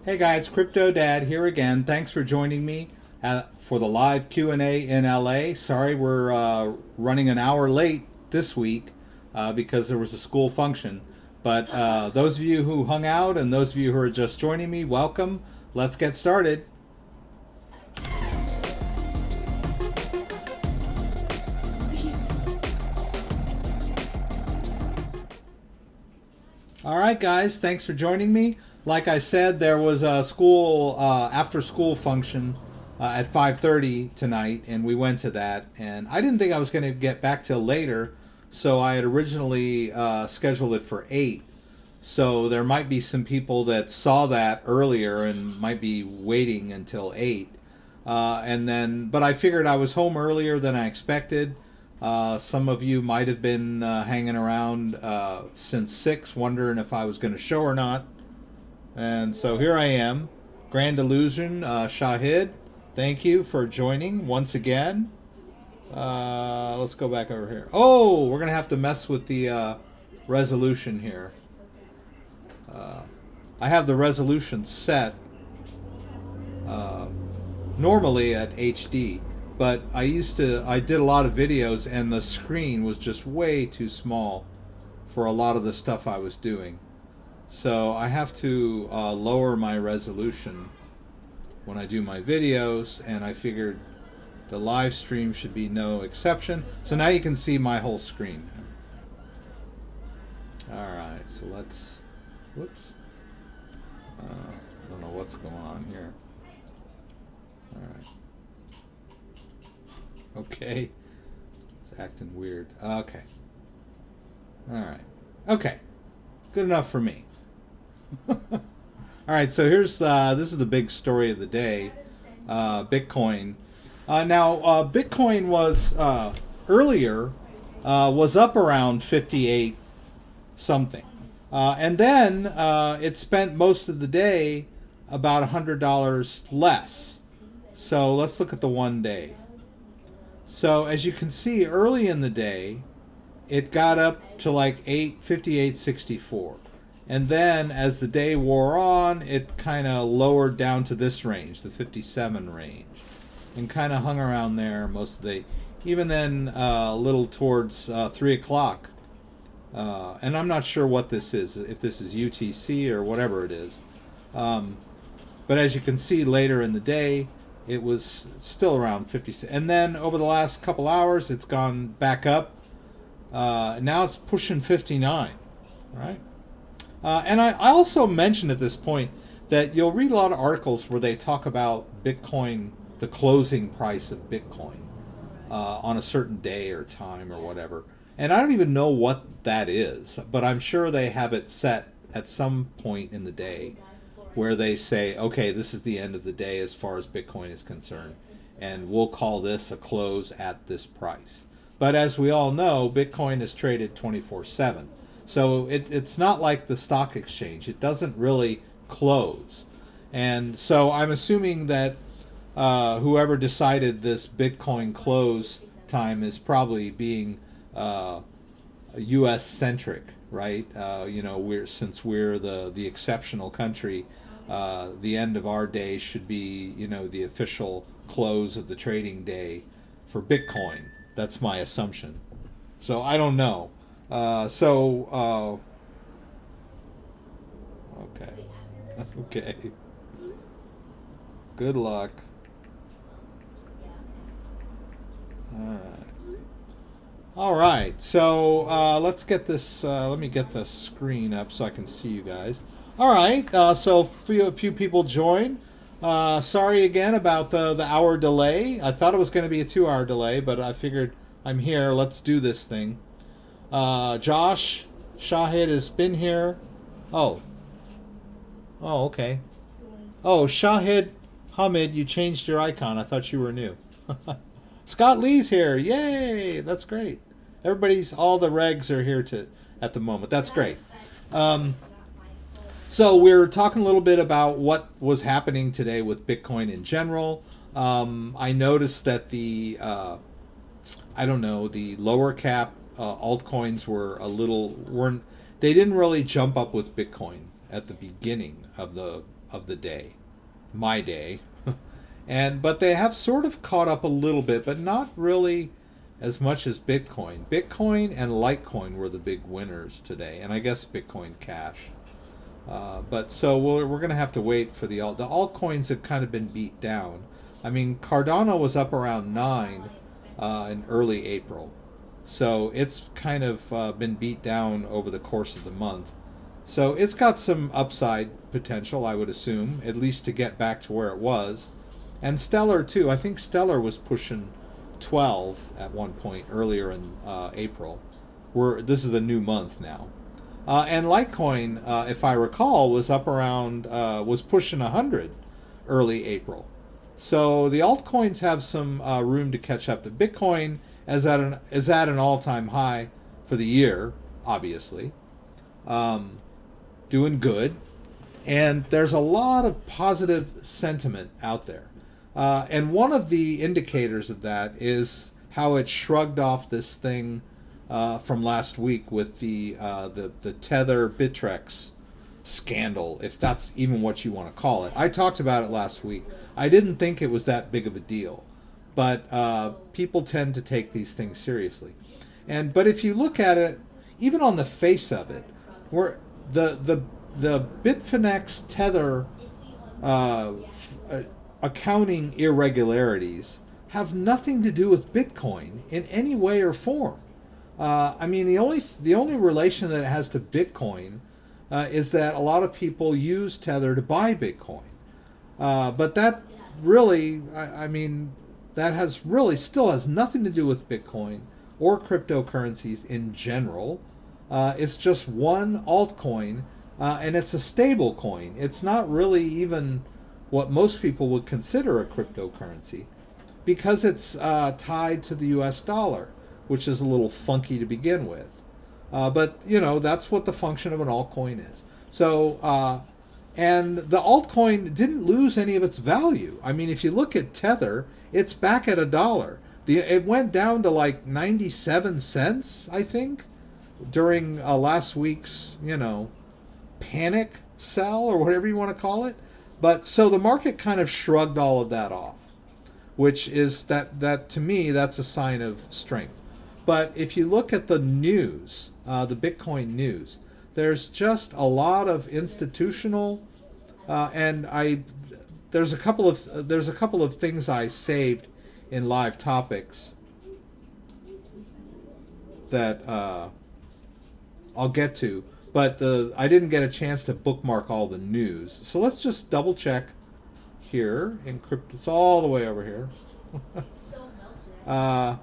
Hey guys, CryptoDad here again. Thanks for joining me for the live Q&A in LA. Sorry we're running an hour late this week because there was a school function. But those of you who hung out and those of you who are just joining me, welcome. Let's get started. All right, guys, thanks for joining me. Like I said, there was a school after school function at 5:30 tonight, and we went to that. And I didn't think I was going to get back till later, so I had originally scheduled it for 8. So there might be some people that saw that earlier and might be waiting until 8. But I figured I was home earlier than I expected. Some of you might have been hanging around since 6, wondering if I was going to show or not. And so here I am. Grand Illusion, Shahid, thank you for joining once again. Let's go back over here. Oh, we're going to have to mess with the resolution here. I have the resolution set normally at HD. But I did a lot of videos and the screen was just way too small for a lot of the stuff I was doing. So I have to lower my resolution when I do my videos, and I figured the live stream should be no exception. So now you can see my whole screen. Alright, so let's, whoops. I don't know what's going on here. Alright. Okay. It's acting weird. Okay. Alright. Okay. Good enough for me. Alright, so here's this is the big story of the day. Bitcoin. Bitcoin was earlier was up around 58 something. And then it spent most of the day about $100 less. So let's look at the one day. So as you can see, early in the day, it got up to like 58.64. And then as the day wore on, it kind of lowered down to this range, the 57 range, and kind of hung around there most of the day. Even then, a little towards 3 o'clock. And I'm not sure what this is, if this is UTC or whatever it is. But as you can see later in the day, it was still around 50. And then over the last couple hours, it's gone back up. Now it's pushing 59, right? And I also mentioned at this point that you'll read a lot of articles where they talk about Bitcoin, the closing price of Bitcoin on a certain day or time or whatever. And I don't even know what that is, but I'm sure they have it set at some point in the day where they say, okay, this is the end of the day as far as Bitcoin is concerned, and we'll call this a close at this price. But as we all know, Bitcoin is traded 24/7. So it's not like the stock exchange. It doesn't really close. And so I'm assuming that whoever decided this Bitcoin close time is probably being U.S. centric, right? Since we're the exceptional country, the end of our day should be, the official close of the trading day for Bitcoin. That's my assumption. So I don't know. Okay. Okay. Good luck. All right. So let's get this. Let me get the screen up so I can see you guys. All right. So a few people joined. Sorry again about the hour delay. I thought it was going to be a 2-hour delay, but I figured I'm here. Let's do this thing. Josh Shahid has been here. Oh, okay. Oh, Shahid Hamid, you changed your icon. I thought you were new. Scott Lee's here. Yay! That's great. All the regs are here at the moment. That's great. So we're talking a little bit about what was happening today with Bitcoin in general. I noticed that the lower cap altcoins they didn't really jump up with Bitcoin at the beginning of the of the day, my day. But they have sort of caught up a little bit, but not really as much as Bitcoin. Bitcoin and Litecoin were the big winners today, and I guess Bitcoin Cash. But so we're going to have to wait for the altcoins have kind of been beat down. I mean, Cardano was up around 9 in early April, so it's kind of been beat down over the course of the month. So it's got some upside potential, I would assume, at least to get back to where it was. And Stellar too. I think Stellar was pushing 12 at one point earlier in April. This is the new month now. And Litecoin, if I recall, was up around, was pushing 100 early April. So the altcoins have some room to catch up to Bitcoin, is at an all-time high for the year, obviously. Doing good. And there's a lot of positive sentiment out there. And one of the indicators of that is how it shrugged off this thing from last week with the Tether Bittrex scandal, if that's even what you want to call it. I talked about it last week. I didn't think it was that big of a deal, but people tend to take these things seriously. But if you look at it, even on the face of it, where the Bitfinex Tether accounting irregularities have nothing to do with Bitcoin in any way or form. I mean, the only relation that it has to Bitcoin is that a lot of people use Tether to buy Bitcoin. But that really, I mean, that still has nothing to do with Bitcoin or cryptocurrencies in general. It's just one altcoin, and it's a stable coin. It's not really even what most people would consider a cryptocurrency, because it's tied to the US dollar, which is a little funky to begin with. But, that's what the function of an altcoin is. So, and the altcoin didn't lose any of its value. I mean, if you look at Tether, it's back at $1. It went down to like 97 cents, I think, during last week's, panic sell or whatever you want to call it. But so the market kind of shrugged all of that off, which is that to me, that's a sign of strength. But if you look at the news, the Bitcoin news, there's just a lot of institutional, there's a couple of things I saved in live topics that I'll get to. But I didn't get a chance to bookmark all the news. So let's just double check here. It's all the way over here. All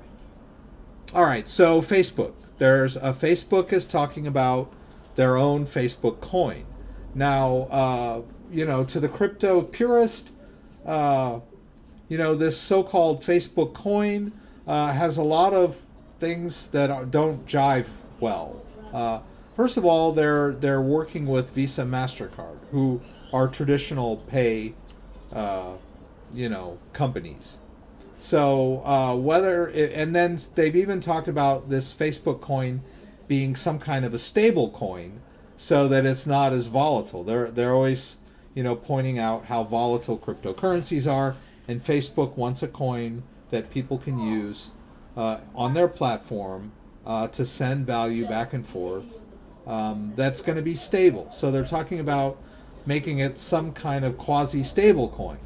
right, so Facebook. Facebook is talking about their own Facebook coin. Now, to the crypto purist, this so-called Facebook coin has a lot of things that don't jive well. First of all, they're working with Visa, MasterCard, who are traditional pay, companies. So and then they've even talked about this Facebook coin being some kind of a stable coin, so that it's not as volatile. They're always, pointing out how volatile cryptocurrencies are, and Facebook wants a coin that people can use on their platform to send value back and forth. That's going to be stable. So they're talking about making it some kind of quasi-stable coin,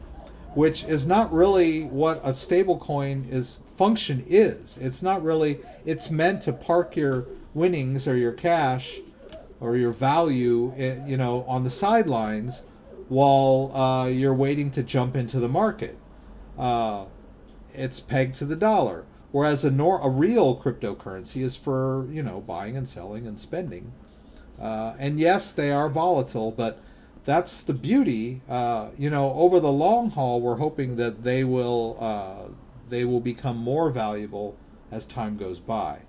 which is not really what a stable coin function is. It's not really, it's meant to park your winnings or your cash or your value, on the sidelines while you're waiting to jump into the market. It's pegged to the dollar. Whereas a real cryptocurrency is for, buying and selling and spending. And yes, they are volatile, but that's the beauty. Over the long haul, we're hoping that they will become more valuable as time goes by,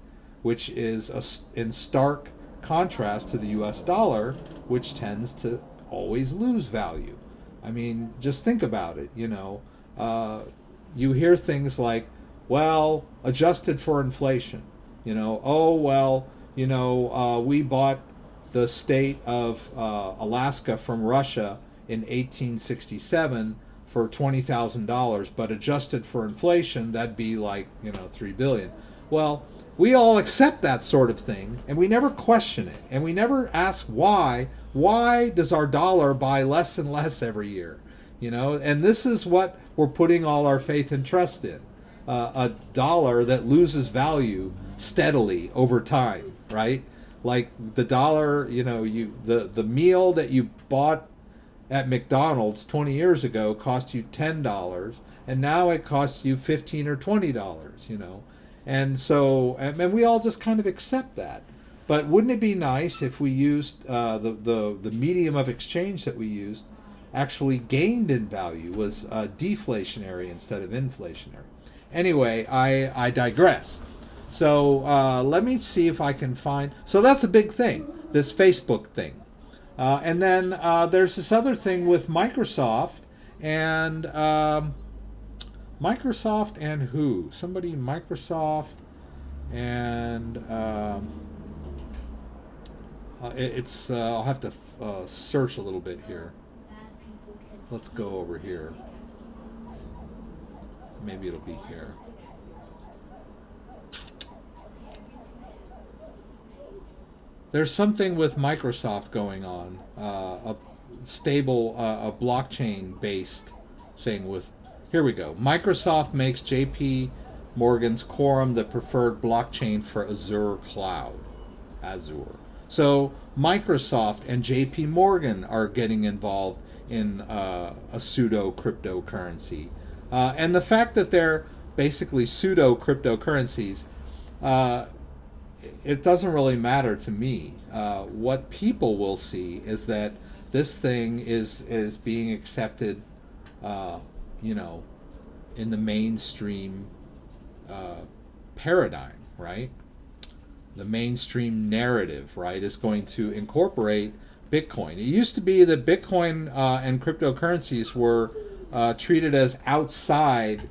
which is in stark contrast to the US dollar, which tends to always lose value. I mean, just think about it. You hear things like, well, adjusted for inflation, we bought the state of Alaska from Russia in 1867 for $20,000, but adjusted for inflation, that'd be like, you know, 3 billion. Well, we all accept that sort of thing, and we never question it, and we never ask why. Why does our dollar buy less and less every year? You know, and this is what we're putting all our faith and trust in. A dollar that loses value steadily over time, right? Like the dollar, you know, the meal that you bought at McDonald's 20 years ago cost you $10, and now it costs you $15 or $20, you know. And so, and we all just kind of accept that. But wouldn't it be nice if we used the medium of exchange that we used actually gained in value, was deflationary instead of inflationary? Anyway, I digress. So let me see if I can find... So that's a big thing, this Facebook thing. And then there's this other thing with Microsoft and who? Somebody, Microsoft, and I'll have to search a little bit here. Let's go over here. Maybe it'll be here. There's something with Microsoft going on, a stable, a blockchain-based thing with... Here we go. Microsoft makes JP Morgan's Quorum the preferred blockchain for Azure Cloud. Azure. So Microsoft and JP Morgan are getting involved in a pseudo cryptocurrency. And the fact that they're basically pseudo cryptocurrencies, it doesn't really matter to me. What people will see is that this thing is being accepted, you know, in the mainstream paradigm, right? The mainstream narrative, right, is going to incorporate Bitcoin. It used to be that Bitcoin and cryptocurrencies were treated as outside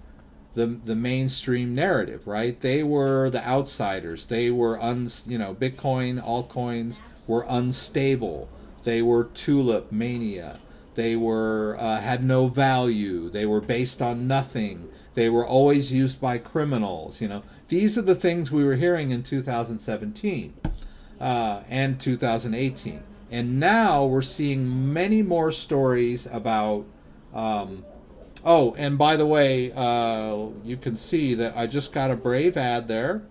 the mainstream narrative, right? They were the outsiders. They were you know, Bitcoin, altcoins were unstable. They were tulip mania. They were had no value. They were based on nothing. They were always used by criminals. You know, these are the things we were hearing in 2017 and 2018. And now we're seeing many more stories about... oh, and by the way, you can see that I just got a Brave ad there.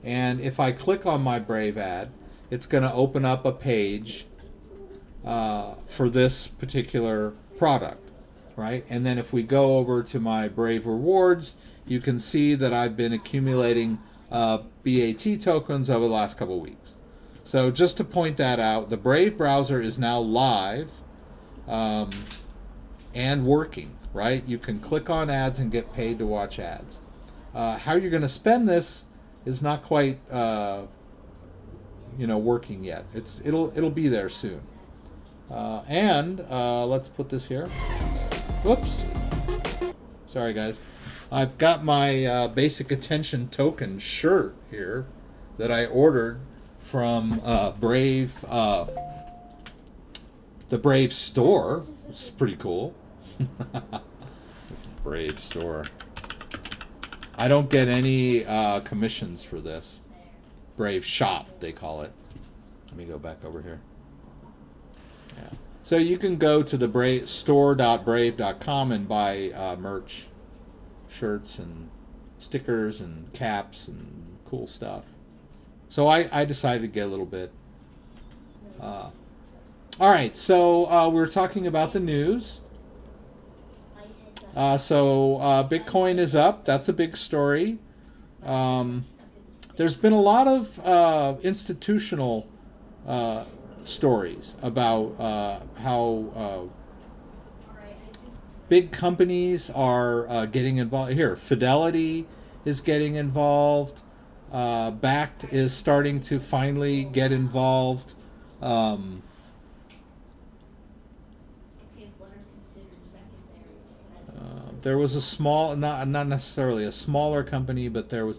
And if I click on my Brave ad, it's going to open up a page for this particular product, right? And then if we go over to my Brave rewards, you can see that I've been accumulating BAT tokens over the last couple of weeks. So just to point that out, the Brave browser is now live and working, right? You can click on ads and get paid to watch ads. How you're going to spend this is not quite, you know, working yet. It'll be there soon. And let's put this here. Whoops. Sorry, guys. I've got my basic attention token shirt here that I ordered from Brave, the Brave store. It's pretty cool. This Brave store. I don't get any commissions for this. Brave shop, they call it. Let me go back over here. Yeah. So you can go to the Brave store.brave.com and buy merch, shirts and stickers and caps and cool stuff. So I decided to get a little bit. All right, so we're talking about the news. So Bitcoin is up. That's a big story. There's been a lot of institutional stories about how big companies are getting involved. Here, Fidelity is getting involved. Bakkt is starting to finally get involved. There was a small, not necessarily a smaller company, but there was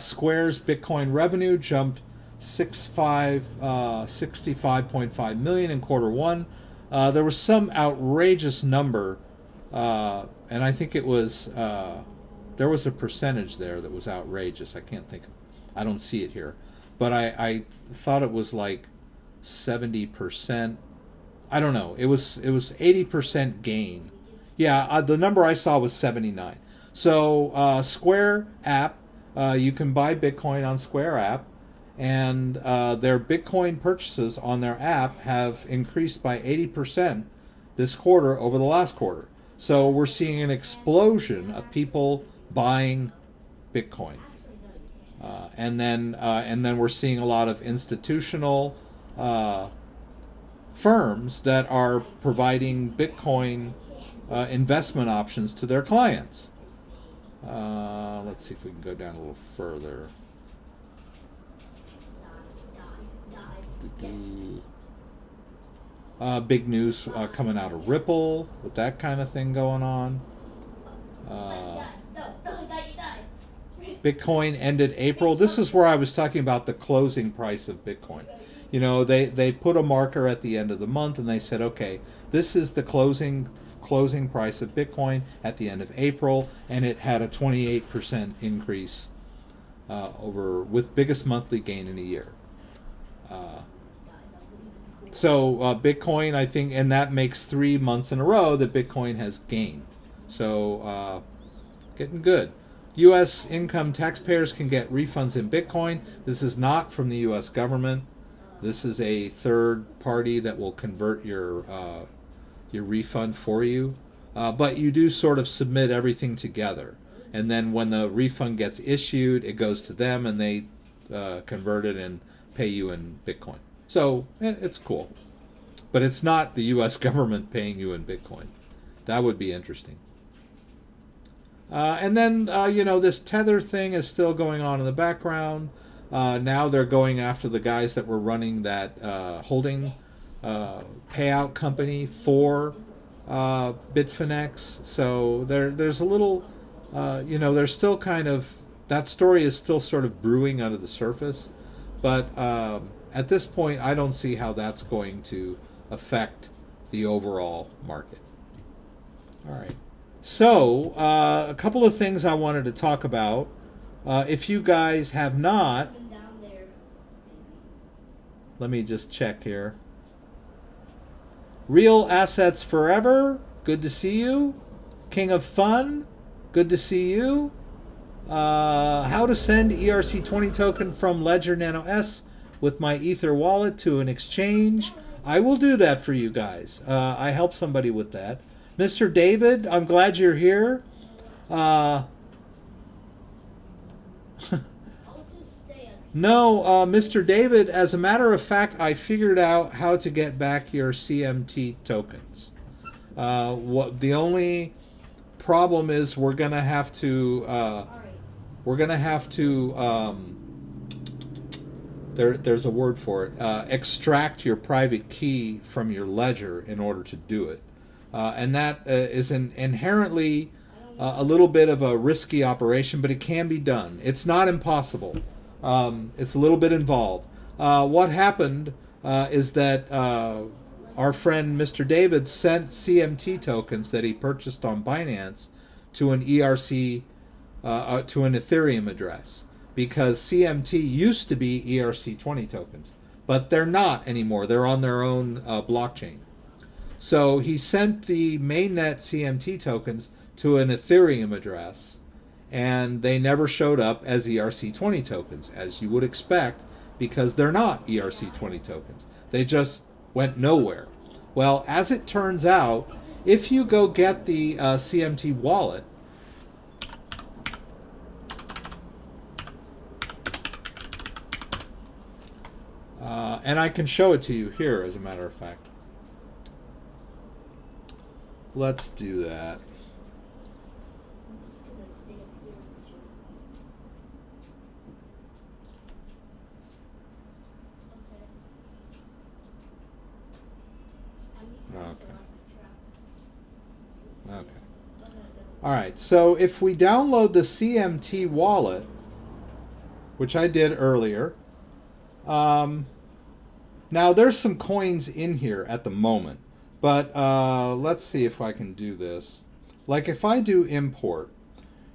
Square's Bitcoin revenue jumped 65.5 million in quarter one, There was some outrageous number, and I think it was there was a percentage there that was outrageous. I can't think of, I don't see it here, but I thought it was like 70%. I don't know. It was 80% gain. Yeah, the number I saw was 79. So Square app, you can buy Bitcoin on Square app, and their Bitcoin purchases on their app have increased by 80% this quarter over the last quarter. So we're seeing an explosion of people buying Bitcoin, and then we're seeing a lot of institutional firms that are providing Bitcoin investment options to their clients. Let's see if we can go down a little further. Big news coming out of Ripple with that kind of thing going on. Bitcoin ended April. This is where I was talking about the closing price of Bitcoin. You know, they put a marker at the end of the month and they said, okay, this is the closing price of Bitcoin at the end of April, and it had a 28% increase with biggest monthly gain in a year. So Bitcoin, I think, and that makes 3 months in a row that Bitcoin has gained. So getting good. U.S. income taxpayers can get refunds in Bitcoin. This is not from the U.S. government. This is a third party that will convert your refund for you. But you do sort of submit everything together. And then when the refund gets issued, it goes to them and they convert it and pay you in Bitcoin. So it's cool. But it's not the U.S. government paying you in Bitcoin. That would be interesting. And then, this Tether thing is still going on in the background. Now they're going after the guys that were running that holding payout company for Bitfinex. So there's a little, there's still kind of, that story is still sort of brewing under the surface. But at this point, I don't see how that's going to affect the overall market. All right. So a couple of things I wanted to talk about. If you guys have not, let me just check here. Real Assets Forever, good to see you. King of Fun, good to see you. How to send ERC20 token from Ledger Nano S with my Ether wallet to an exchange. I will do that for you guys. I help somebody with that. Mr. David, I'm glad you're here. No, Mr. David, as a matter of fact, I figured out how to get back your CMT tokens. The only problem is we're gonna have to there's a word for it, extract your private key from your ledger in order to do it. And that is inherently a little bit of a risky operation, but it can be done. It's not impossible. It's a little bit involved. What happened is that our friend Mr. David sent CMT tokens that he purchased on Binance to an ERC, to an Ethereum address, because CMT used to be ERC20 tokens, but they're not anymore. They're on their own blockchain. So he sent the mainnet CMT tokens to an Ethereum address, and they never showed up as ERC20 tokens, as you would expect, because they're not ERC20 tokens. They just went nowhere. Well, as it turns out, if you go get the CMT wallet, and I can show it to you here, as a matter of fact. Let's do that. Okay. All right. So if we download the CMT wallet, which I did earlier, now there's some coins in here at the moment, But let's see if I can do this. Like if I do import,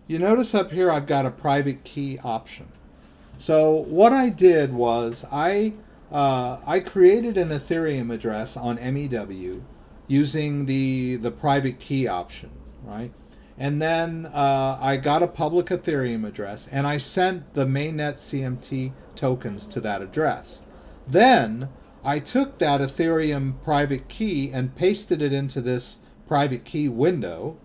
you notice up here I've got a private key option. So what I did was I created an Ethereum address on MEW using the private key option, right? And then I got a public Ethereum address, and I sent the mainnet CMT tokens to that address. Then I took that Ethereum private key and pasted it into this private key window,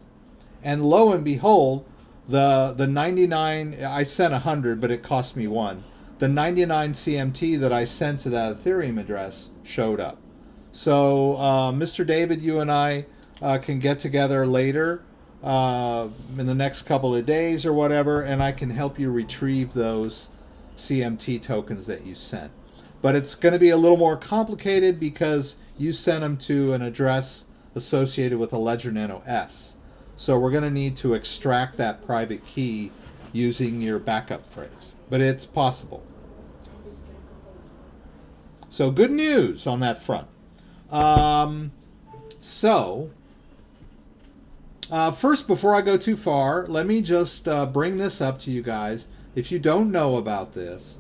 and lo and behold, the 99, I sent 100, but it cost me 1. The 99 CMT that I sent to that Ethereum address showed up. So Mr. David, you and I can get together later in the next couple of days or whatever, and I can help you retrieve those CMT tokens that you sent. But it's going to be a little more complicated because you sent them to an address associated with a Ledger Nano S. So we're going to need to extract that private key using your backup phrase. But it's possible. So good news on that front. First, before I go too far, let me just bring this up to you guys. If you don't know about this,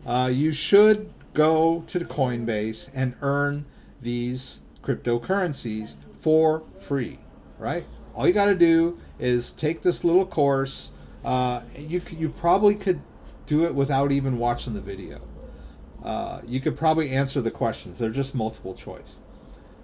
you should go to Coinbase and earn these cryptocurrencies for free, right? All you got to do is take this little course. You probably could do it without even watching the video. You could probably answer the questions. They're just multiple choice.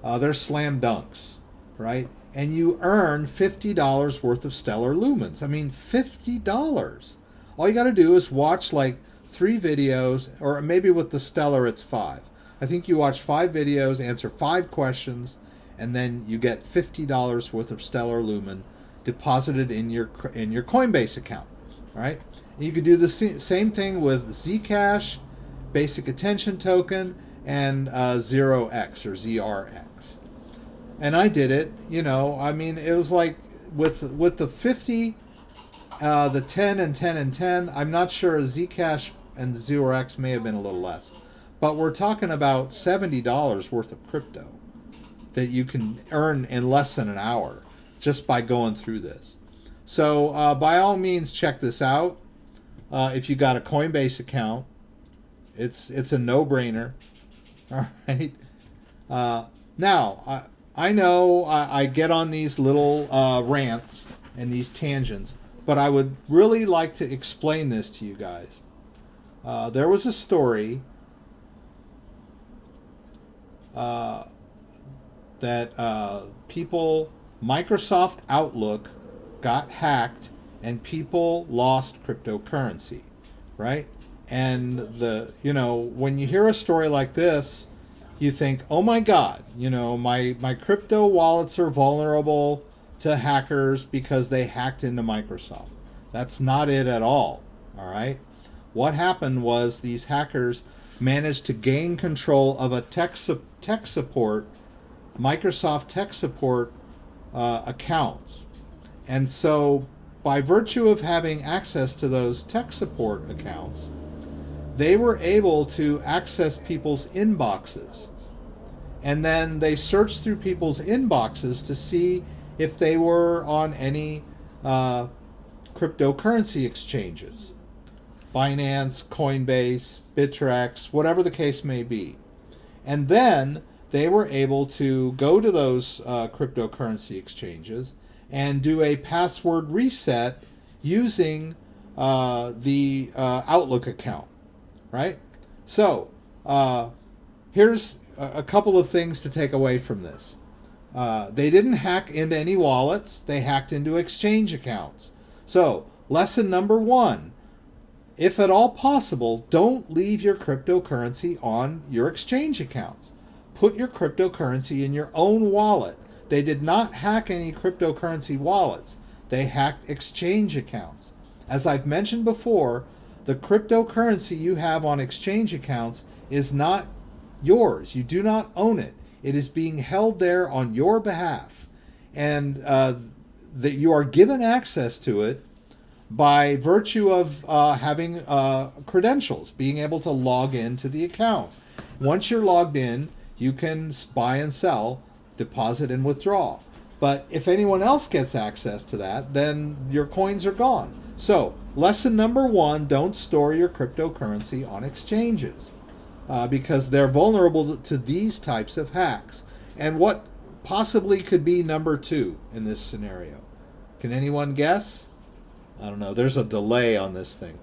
They're slam dunks, right? And you earn $50 worth of stellar lumens. I mean, $50. All you got to do is watch like 3 videos, or maybe with the stellar it's 5. I think you watch 5 videos, answer 5 questions, and then you get $50 worth of stellar lumen deposited in your Coinbase account. All right. And you could do the same thing with Zcash, Basic Attention Token, and 0x or ZRX. And I did it. You know, I mean, it was like with the 50, the 10 and 10 and 10. I'm not sure Zcash and 0x may have been a little less, but we're talking about $70 worth of crypto that you can earn in less than an hour just by going through this. So by all means, check this out. If you got a Coinbase account, it's a no-brainer. All right. Now, I know I get on these little rants and these tangents, but I would really like to explain this to you guys. There was a story that Microsoft Outlook got hacked and people lost cryptocurrency, right? And when you hear a story like this, you think, oh my God, my crypto wallets are vulnerable to hackers because they hacked into Microsoft. That's not it at all right? What happened was these hackers managed to gain control of a Microsoft tech support accounts. And so by virtue of having access to those tech support accounts, they were able to access people's inboxes. And then they searched through people's inboxes to see if they were on any cryptocurrency exchanges. Binance, Coinbase, Bittrex, whatever the case may be. And then they were able to go to those cryptocurrency exchanges and do a password reset using the Outlook account, right? So here's a couple of things to take away from this. They didn't hack into any wallets. They hacked into exchange accounts. So lesson number 1, if at all possible, don't leave your cryptocurrency on your exchange accounts. Put your cryptocurrency in your own wallet. They did not hack any cryptocurrency wallets. They hacked exchange accounts. As I've mentioned before, the cryptocurrency you have on exchange accounts is not yours. You do not own it. It is being held there on your behalf. And that you are given access to it by virtue of having credentials, being able to log into the account. Once you're logged in, you can buy and sell deposit and withdraw. But if anyone else gets access to that, then your coins are gone. So, lesson number 1, don't store your cryptocurrency on exchanges because they're vulnerable to these types of hacks. And what possibly could be number 2 in this scenario? Can anyone guess? I don't know. There's a delay on this thing.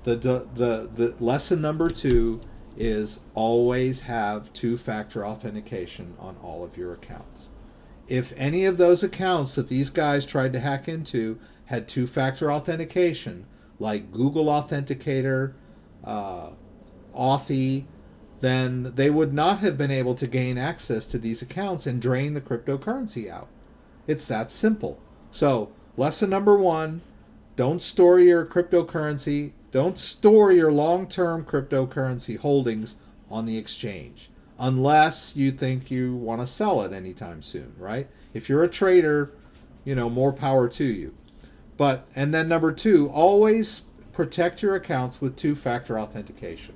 The lesson number 2 is always have two-factor authentication on all of your accounts. If any of those accounts that these guys tried to hack into had two-factor authentication, like Google Authenticator, Authy, then they would not have been able to gain access to these accounts and drain the cryptocurrency out. It's that simple. So, lesson number 1, don't store your cryptocurrency, don't store your long-term cryptocurrency holdings on the exchange, unless you think you want to sell it anytime soon, right? If you're a trader, you know, more power to you. And then number 2, always protect your accounts with two-factor authentication.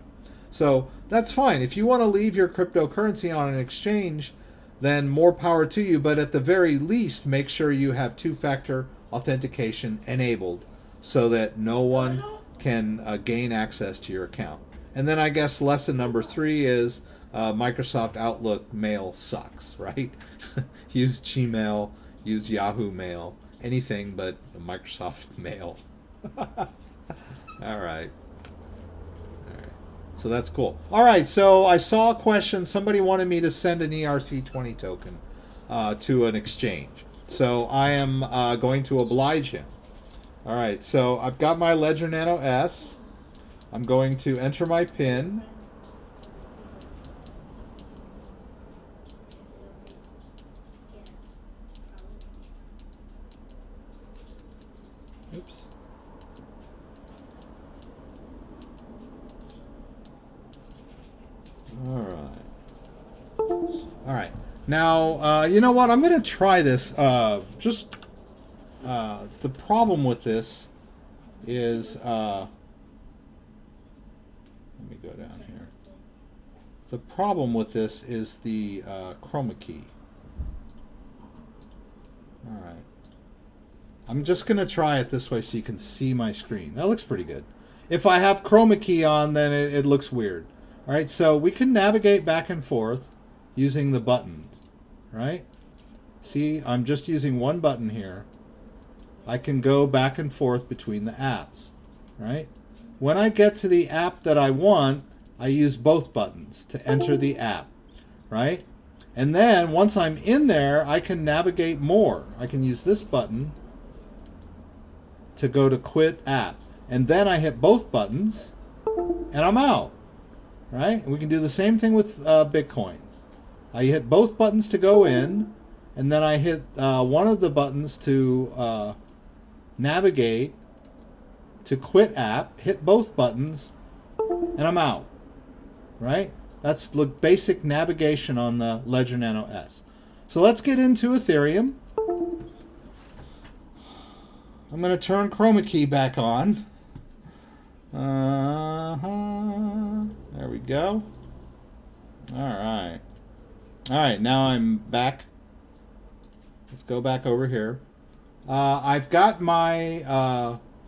So that's fine. If you want to leave your cryptocurrency on an exchange, then more power to you, but at the very least, make sure you have two-factor authentication enabled so that no one can gain access to your account. And then I guess lesson number 3 is Microsoft Outlook mail sucks, right? Use Gmail, use Yahoo Mail, anything but Microsoft Mail. All right. So that's cool. All right, so I saw a question. Somebody wanted me to send an ERC20 token to an exchange. So I am going to oblige him. All right, so I've got my Ledger Nano S. I'm going to enter my PIN. Oops. All right. Now, you know what? I'm going to try this. The problem with this is, let me go down here. The problem with this is the chroma key. All right. I'm just going to try it this way so you can see my screen. That looks pretty good. If I have chroma key on, then it looks weird. All right, so we can navigate back and forth using the buttons, right? See, I'm just using one button here. I can go back and forth between the apps, right? When I get to the app that I want, I use both buttons to enter the app, right? And then once I'm in there, I can navigate more. I can use this button to go to quit app. And then I hit both buttons and I'm out, right? We can do the same thing with Bitcoin. I hit both buttons to go in, and then I hit one of the buttons to navigate, to quit app, hit both buttons, and I'm out, right? That's the basic navigation on the Ledger Nano S. So let's get into Ethereum. I'm going to turn chroma key back on. There we go. All right. All right, now I'm back. Let's go back over here. I've got my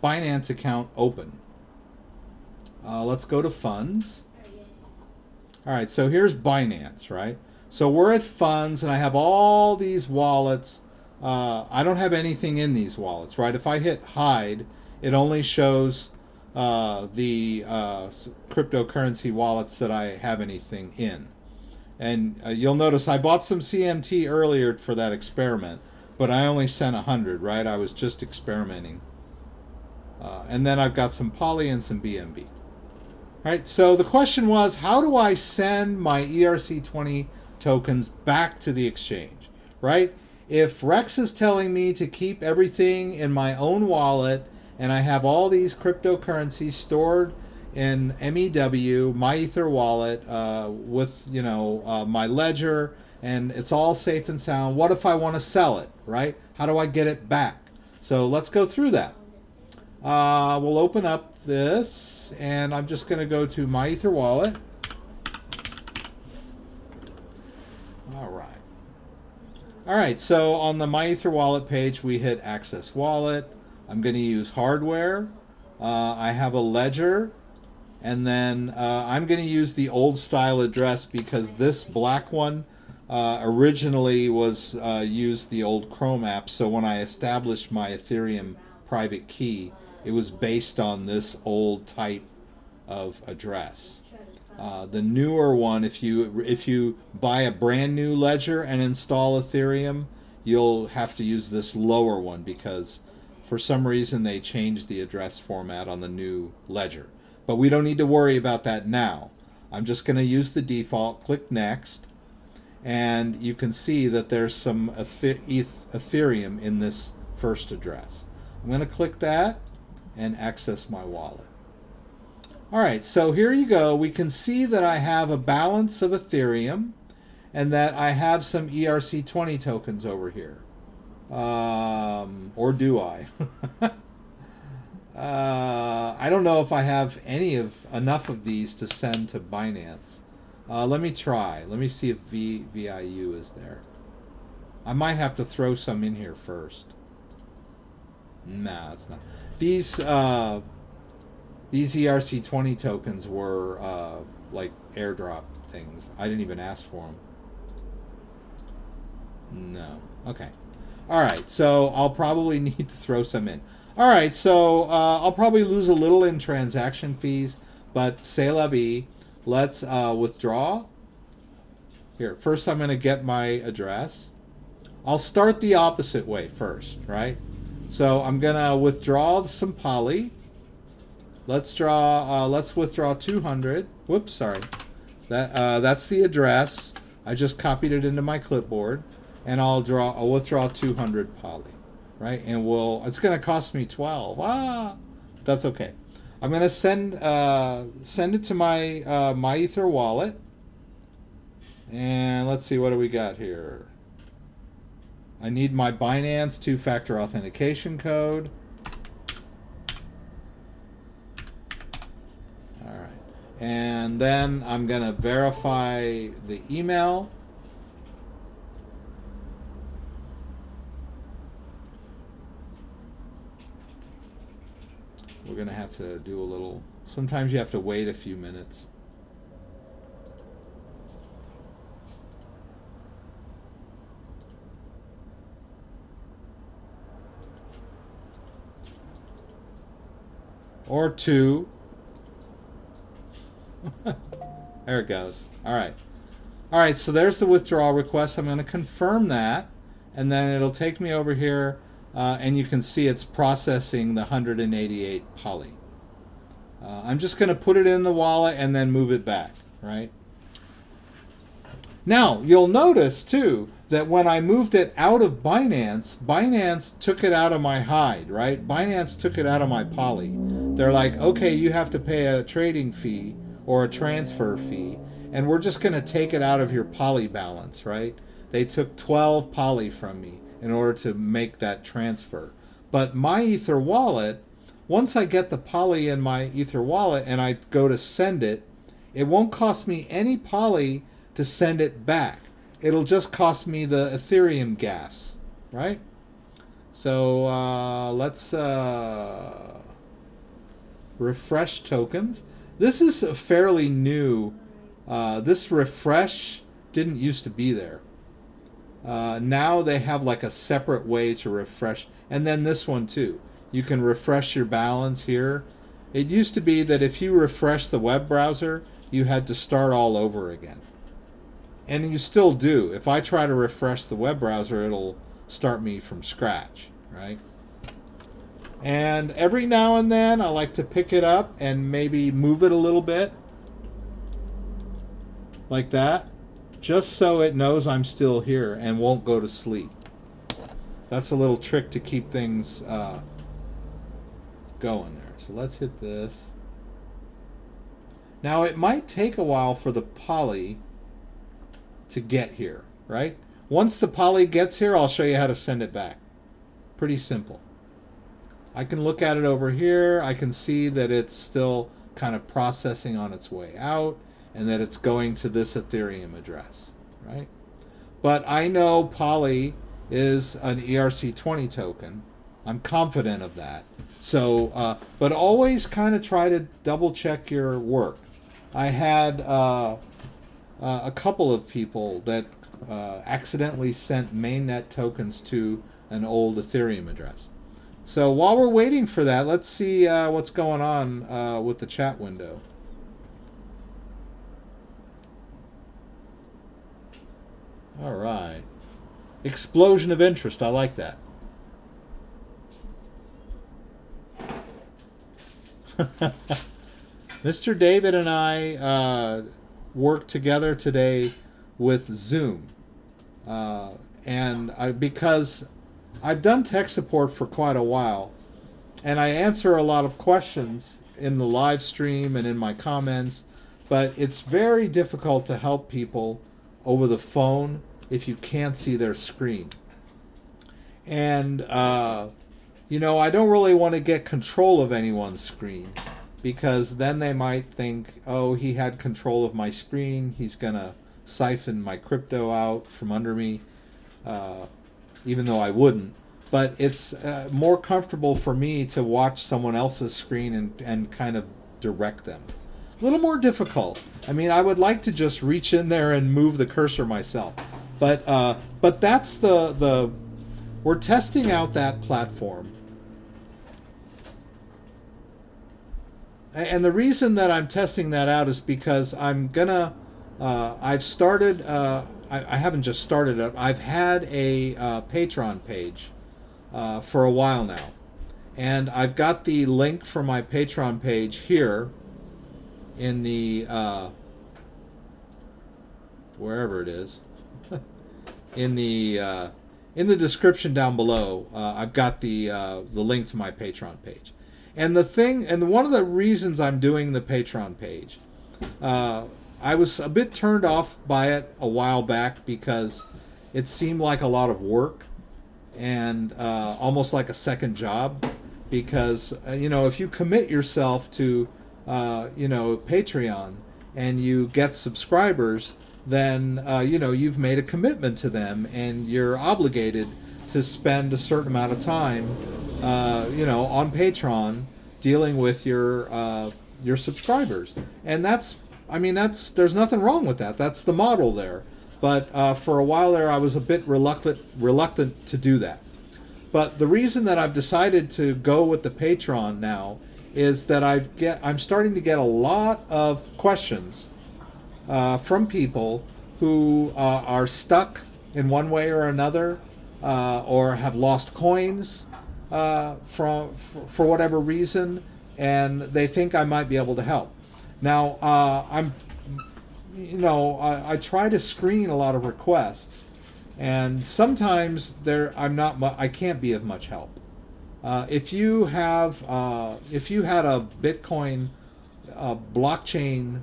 Binance account open. Let's go to funds. All right, so here's Binance, right? So we're at funds, and I have all these wallets. I don't have anything in these wallets, right? If I hit hide, it only shows the cryptocurrency wallets that I have anything in. And you'll notice I bought some CMT earlier for that experiment, but I only sent 100, right? I was just experimenting. And then I've got some Poly and some BNB. All right, so the question was, how do I send my ERC20 tokens back to the exchange, right? If Rex is telling me to keep everything in my own wallet, and I have all these cryptocurrencies stored in MEW, my Ether wallet, with my Ledger, and it's all safe and sound. What if I want to sell it, right? How do I get it back? So let's go through that. We'll open up this, and I'm just going to go to my Ether wallet. All right. All right, so on the MyEtherWallet page, we hit Access Wallet. I'm going to use hardware. I have a ledger, and then I'm going to use the old style address because this black one originally was used the old Chrome app. So when I established my Ethereum private key, it was based on this old type of address. The newer one, if you buy a brand new ledger and install Ethereum, you'll have to use this lower one because for some reason they changed the address format on the new ledger. But we don't need to worry about that now. I'm just going to use the default, click Next, and you can see that there's some Ethereum in this first address. I'm going to click that and access my wallet. All right, so here you go. We can see that I have a balance of Ethereum and that I have some ERC20 tokens over here. Or do I? I don't know if I have enough of these to send to Binance. Let me try. Let me see if VIU is there. I might have to throw some in here first. Nah, it's not. These ERC20 tokens were like airdrop things. I didn't even ask for them. No. Okay. All right. So I'll probably need to throw some in. All right. So I'll probably lose a little in transaction fees, but c'est la vie. Let's withdraw. Here, first I'm going to get my address. I'll start the opposite way first, right? So I'm going to withdraw some poly. Let's withdraw 200. Whoops, sorry. That's the address. I just copied it into my clipboard, and I'll withdraw 200 poly, right? And it's going to cost me 12. That's okay. I'm going to send it to my MyEther wallet, and let's see, what do we got here? I need my Binance two-factor authentication code. And then I'm going to verify the email. We're going to have to do a little, sometimes you have to wait a few minutes. Or two. There it goes. All right, so there's the withdrawal request. I'm going to confirm that, and then it'll take me over here, and you can see it's processing the 188 poly. I'm just going to put it in the wallet and then move it back, right? Now, you'll notice, too, that when I moved it out of Binance, Binance took it out of my hide, right? Binance took it out of my poly. They're like, okay, you have to pay a trading fee or a transfer fee, and we're just going to take it out of your poly balance, right? They took 12 poly from me in order to make that transfer. But my Ether wallet, once I get the poly in my Ether wallet and I go to send it, it won't cost me any poly to send it back. It'll just cost me the Ethereum gas, right? So let's refresh tokens. This is a fairly new. This refresh didn't used to be there. Now they have like a separate way to refresh. And then this one too. You can refresh your balance here. It used to be that if you refresh the web browser, you had to start all over again. And you still do. If I try to refresh the web browser, it'll start me from scratch, right? And every now and then I like to pick it up and maybe move it a little bit. Like that. Just so it knows I'm still here and won't go to sleep. That's a little trick to keep things going there. So let's hit this. Now it might take a while for the poly to get here, right? Once the poly gets here, I'll show you how to send it back. Pretty simple. I can look at it over here. I can see that it's still kind of processing on its way out and that it's going to this Ethereum address, right? but I know Poly is an ERC20 token. I'm confident of that. So, but always kind of try to double check your work. I had a couple of people that accidentally sent mainnet tokens to an old Ethereum address. So while we're waiting for that, let's see what's going on with the chat window. All right. Explosion of interest. I like that. Mr. David and I worked together today with Zoom. Because I've done tech support for quite a while, and I answer a lot of questions in the live stream and in my comments, but it's very difficult to help people over the phone if you can't see their screen. And, you know, I don't really want to get control of anyone's screen, because then they might think, oh, he had control of my screen, he's going to siphon my crypto out from under me, even though I wouldn't. But it's more comfortable for me to watch someone else's screen and kind of direct them. A little more difficult. I mean, I would like to just reach in there and move the cursor myself. But that's we're testing out that platform. And the reason that I'm testing that out is because I'm gonna, I've started, I haven't just started it, I've had a Patreon page for a while now. And I've got the link for my Patreon page here in the, wherever it is, in the description down below. I've got the link to my Patreon page. And one of the reasons I'm doing the Patreon page, I was a bit turned off by it a while back because it seemed like a lot of work and almost like a second job. Because you know, if you commit yourself to you know, Patreon and you get subscribers, then you know, you've made a commitment to them and you're obligated to spend a certain amount of time you know, on Patreon dealing with your subscribers. And that's, I mean, there's nothing wrong with that. That's the model there. But for a while there, I was a bit reluctant to do that. But the reason that I've decided to go with the Patreon now is that I'm starting to get a lot of questions from people who are stuck in one way or another, or have lost coins for whatever reason, and they think I might be able to help. Now, I try to screen a lot of requests, and sometimes I can't be of much help. If you had a Bitcoin blockchain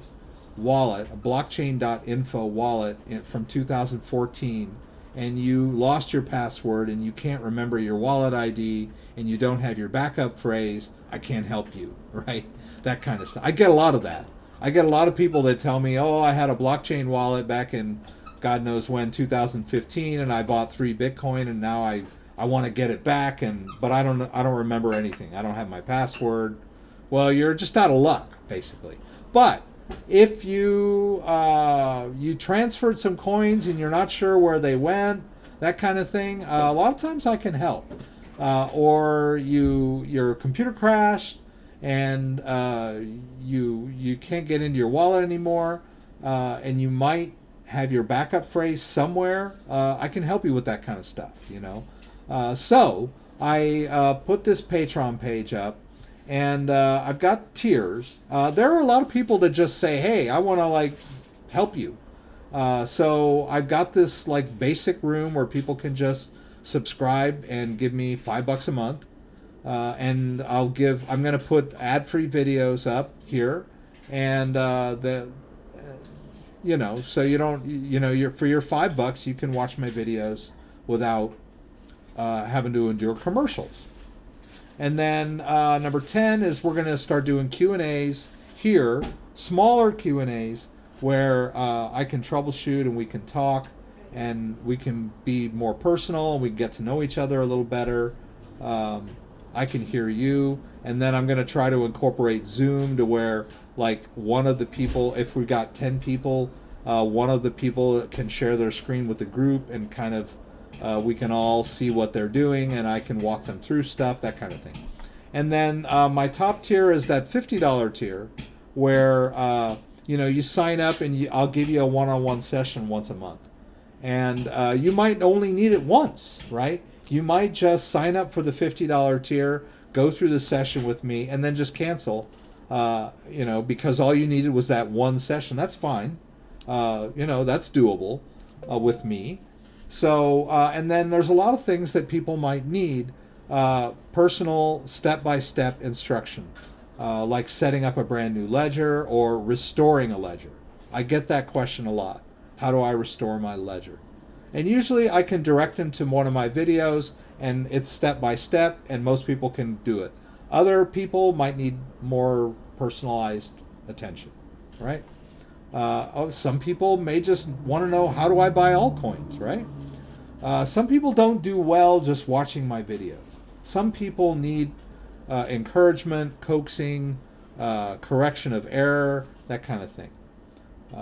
wallet, a blockchain.info wallet from 2014, and you lost your password and you can't remember your wallet ID and you don't have your backup phrase, I can't help you, right? That kind of stuff. I get a lot of that. I get a lot of people that tell me, oh, I had a blockchain wallet back in God knows when, 2015, and I bought 3 Bitcoin, and now I want to get it back, but I don't remember anything. I don't have my password. Well, you're just out of luck, basically. But if you transferred some coins and you're not sure where they went, that kind of thing, a lot of times I can help. Or your computer crashed and you can't get into your wallet anymore, and you might have your backup phrase somewhere. I can help you with that kind of stuff, you know. So I put this Patreon page up, and I've got tiers. There are a lot of people that just say, hey, I want to help you. So I've got this basic room where people can just subscribe and give me $5 a month. And I'm going to put ad-free videos up here, and so you don't, for your $5 you can watch my videos without having to endure commercials. And then number 10 is we're going to start doing Q&As here, smaller Q&As where I can troubleshoot and we can talk, and we can be more personal, and we get to know each other a little better. I can hear you, and then I'm going to try to incorporate Zoom to where, like, one of the people, if we got 10 people, one of the people can share their screen with the group, and kind of we can all see what they're doing, and I can walk them through stuff, that kind of thing. And then my top tier is that $50 tier, where you sign up and I'll give you a one-on-one session once a month. And you might only need it once, right? You might just sign up for the $50 tier, go through the session with me, and then just cancel, because all you needed was that one session. That's fine. That's doable with me. So, and then there's a lot of things that people might need, personal step-by-step instruction, like setting up a brand new ledger or restoring a ledger. I get that question a lot. How do I restore my ledger? And usually I can direct them to one of my videos, and it's step-by-step, and most people can do it. Other people might need more personalized attention, right? Some people may just want to know, how do I buy altcoins, right? Some people don't do well just watching my videos. Some people need encouragement, coaxing, correction of error, that kind of thing.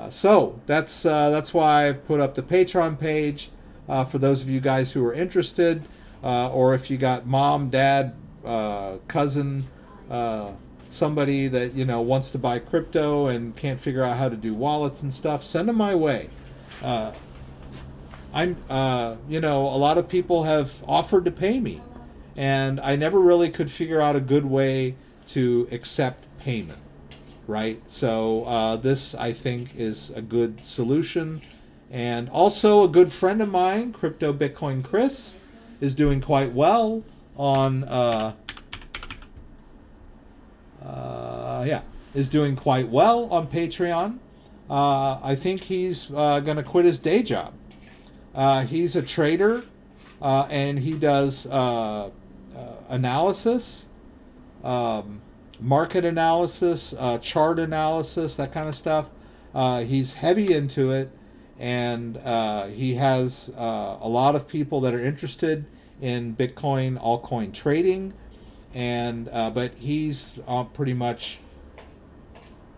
So that's why I've put up the Patreon page for those of you guys who are interested, or if you got mom, dad, cousin, somebody that wants to buy crypto and can't figure out how to do wallets and stuff, send them my way. A lot of people have offered to pay me, and I never really could figure out a good way to accept payment. Right, so this, I think, is a good solution. And also a good friend of mine, Crypto Bitcoin Chris, is doing quite well on is doing quite well on Patreon. I think he's going to quit his day job. He's a trader, and he does analysis, market analysis, chart analysis, that kind of stuff. He's heavy into it, and he has a lot of people that are interested in Bitcoin altcoin trading, and but he's pretty much,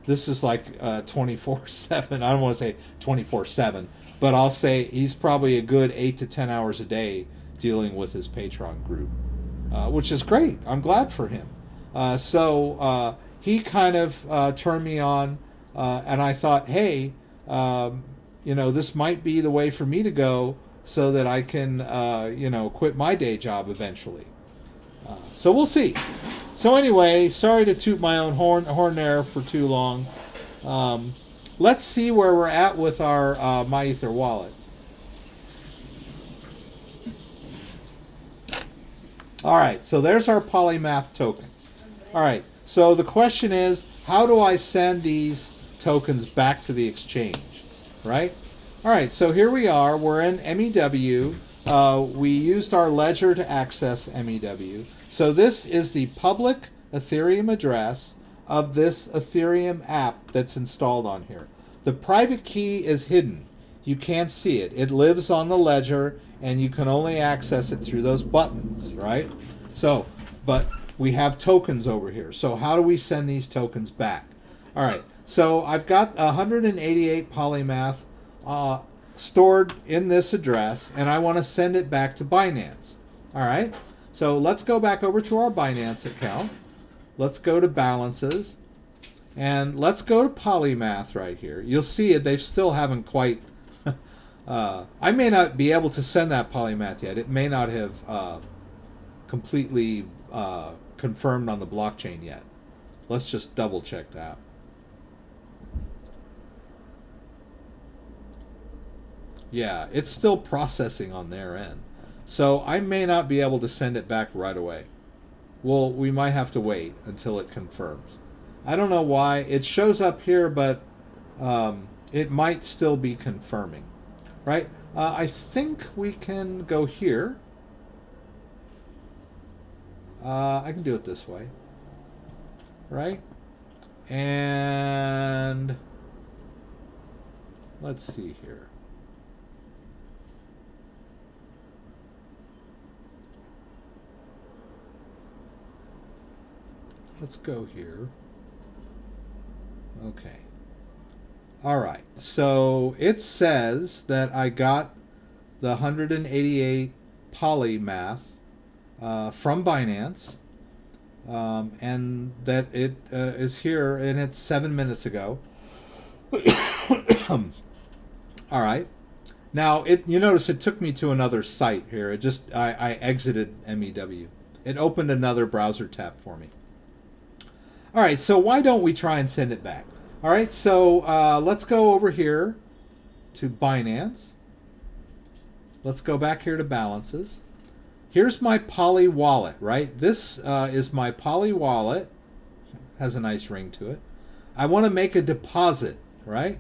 this is like 24/7. I don't want to say 24/7, but I'll say he's probably a good 8 to 10 hours a day dealing with his Patreon group, which is great. I'm glad for him. So he kind of turned me on, and I thought, hey, this might be the way for me to go, so that I can, quit my day job eventually. So we'll see. So anyway, sorry to toot my own horn there for too long. Let's see where we're at with our MyEther wallet. All right, so there's our polymath tokens. All right, so the question is, how do I send these tokens back to the exchange, right? All right, so here we are. We're in MEW. We used our ledger to access MEW. So this is the public Ethereum address of this Ethereum app that's installed on here. The private key is hidden. You can't see it. It lives on the ledger, and you can only access it through those buttons, right? So, but we have tokens over here. So how do we send these tokens back? All right, so I've got 188 polymath stored in this address, and I want to send it back to Binance. All right, so let's go back over to our Binance account. Let's go to balances, and let's go to polymath right here. You'll see it. They still haven't quite. I may not be able to send that polymath yet. It may not have completely confirmed on the blockchain yet. Let's just double check that. Yeah, it's still processing on their end. So I may not be able to send it back right away. Well, we might have to wait until it confirms. I don't know why. It shows up here, but it might still be confirming. Right? I think we can go here. I can do it this way. Right? And let's see here. let's go here. Okay. All right. So it says that I got the 188 polymath from Binance, and that it is here, and it's 7 minutes ago. All right. Now, you notice it took me to another site here. It just, I exited MEW. It opened another browser tab for me. All right, so why don't we try and send it back? All right, so let's go over here to Binance. Let's go back here to balances. Here's my Poly wallet, right? This is my Poly wallet. Has a nice ring to it. I want to make a deposit, right?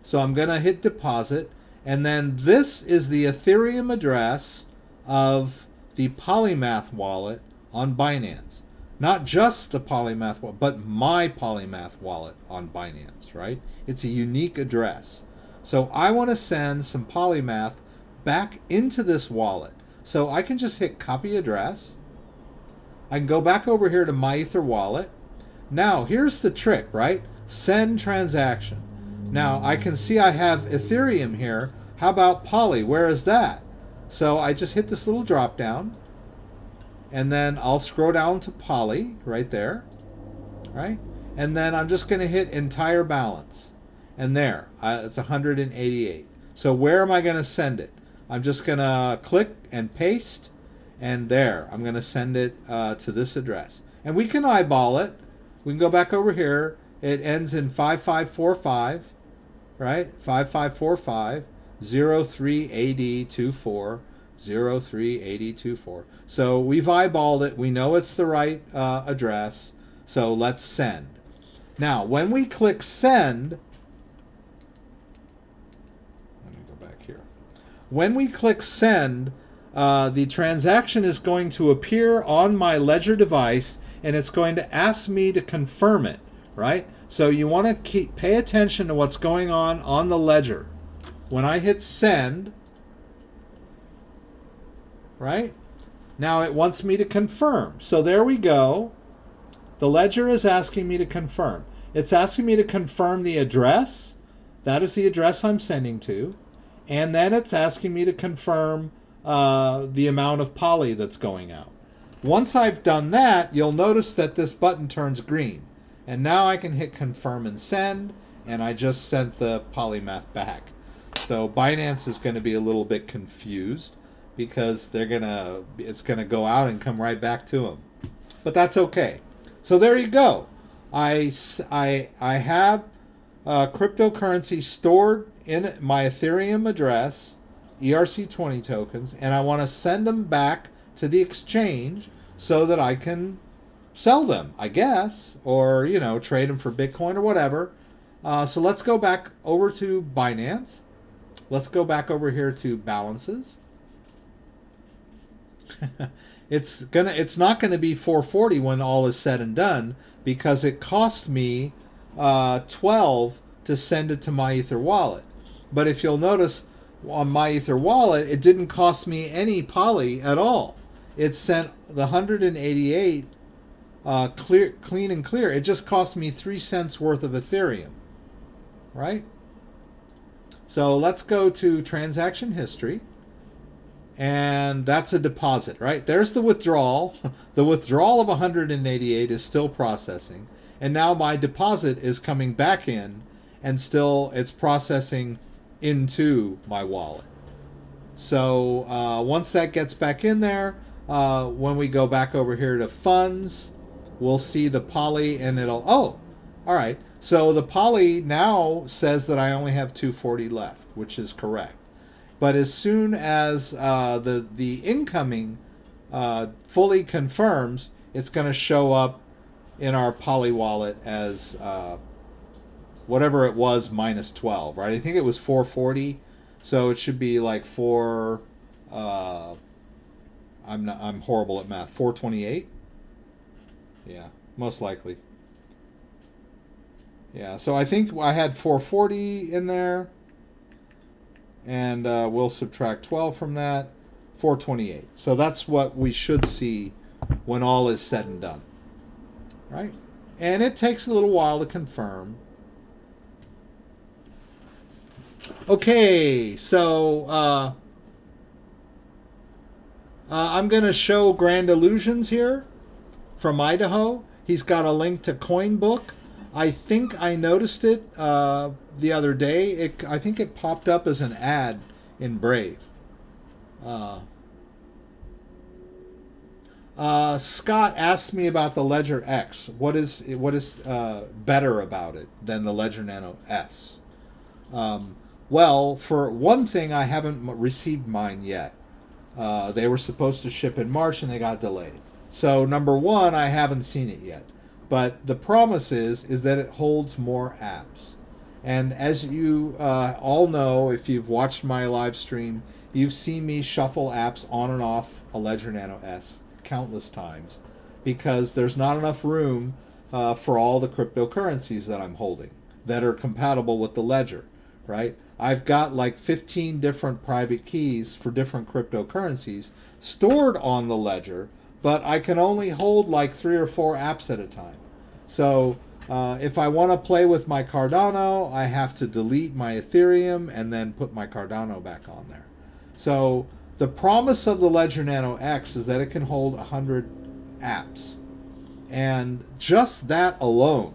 So I'm going to hit deposit. And then this is the Ethereum address of the Polymath wallet on Binance. Not just the Polymath wallet, but my Polymath wallet on Binance, right? It's a unique address. So I want to send some Polymath back into this wallet. So I can just hit copy address. I can go back over here to my Ether wallet. Now, here's the trick, right? Send transaction. Now, I can see I have Ethereum here. How about Poly? Where is that? So I just hit this little drop down, and then I'll scroll down to Poly right there, right? And then I'm just going to hit entire balance. And there, it's 188. So where am I going to send it? I'm just going to click and paste, and there, I'm going to send it to this address. And we can eyeball it. We can go back over here. It ends in 5545, right? 5545, 03AD24, 03AD24. So we've eyeballed it. We know it's the right address. So let's send. Now, when we click send, let me go back here. When we click send, the transaction is going to appear on my Ledger device, and it's going to ask me to confirm it, right? So you want to pay attention to what's going on the Ledger. When I hit send, right? Now it wants me to confirm. So there we go. The Ledger is asking me to confirm. It's asking me to confirm the address. That is the address I'm sending to. And then it's asking me to confirm the amount of poly that's going out. Once I've done that, you'll notice that this button turns green. And now I can hit confirm and send, and I just sent the polymath back. So Binance is going to be a little bit confused because it's gonna go out and come right back to them. But that's okay. So there you go. I have cryptocurrency stored in my Ethereum address, ERC20 tokens, and I want to send them back to the exchange so that I can sell them, I guess, or trade them for Bitcoin or whatever. So let's go back over to Binance. Let's go back over here to balances. It's not gonna be 440 when all is said and done because it cost me 12 to send it to my Ether wallet. But if you'll notice on my Ether wallet, it didn't cost me any poly at all. It sent the 188 clean and clear. It just cost me 3 cents worth of Ethereum, right? So let's go to transaction history, and that's a deposit, right? There's the withdrawal. The withdrawal of 188 is still processing, and now my deposit is coming back in, and still it's processing into my wallet. So once that gets back in there, when we go back over here to funds, we'll see the poly, and it'll, all right. So the poly now says that I only have 240 left, which is correct. But as soon as the incoming fully confirms, it's going to show up in our poly wallet as whatever it was minus 12, right? I think it was 440, so it should be like I'm horrible at math. 428. Yeah, most likely. Yeah, so I think I had 440 in there, and we'll subtract 12 from that, 428. So that's what we should see when all is said and done, right? And it takes a little while to confirm. Okay, so I'm going to show Grand Illusions here from Idaho. He's got a link to CoinBook. I think I noticed it the other day. I think it popped up as an ad in Brave. Scott asked me about the Ledger X. What is better about it than the Ledger Nano S? Well, for one thing, I haven't received mine yet. They were supposed to ship in March and they got delayed. So number one, I haven't seen it yet. But the promise is that it holds more apps. And as you all know, if you've watched my live stream, you've seen me shuffle apps on and off a Ledger Nano S countless times because there's not enough room for all the cryptocurrencies that I'm holding that are compatible with the Ledger, right? I've got like 15 different private keys for different cryptocurrencies stored on the Ledger, but I can only hold like 3 or 4 apps at a time. So if I want to play with my Cardano, I have to delete my Ethereum and then put my Cardano back on there. So the promise of the Ledger Nano X is that it can hold 100 apps. And just that alone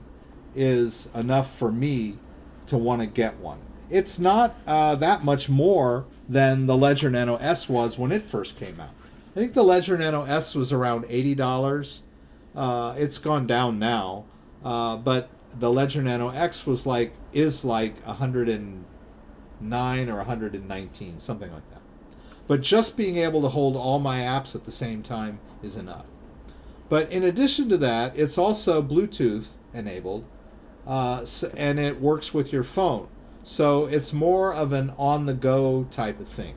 is enough for me to want to get one. It's not that much more than the Ledger Nano S was when it first came out. I think the Ledger Nano S was around $80. It's gone down now. But the Ledger Nano X is like 109 or 119, something like that. But just being able to hold all my apps at the same time is enough. But in addition to that, it's also Bluetooth enabled, and it works with your phone. So it's more of an on-the-go type of thing.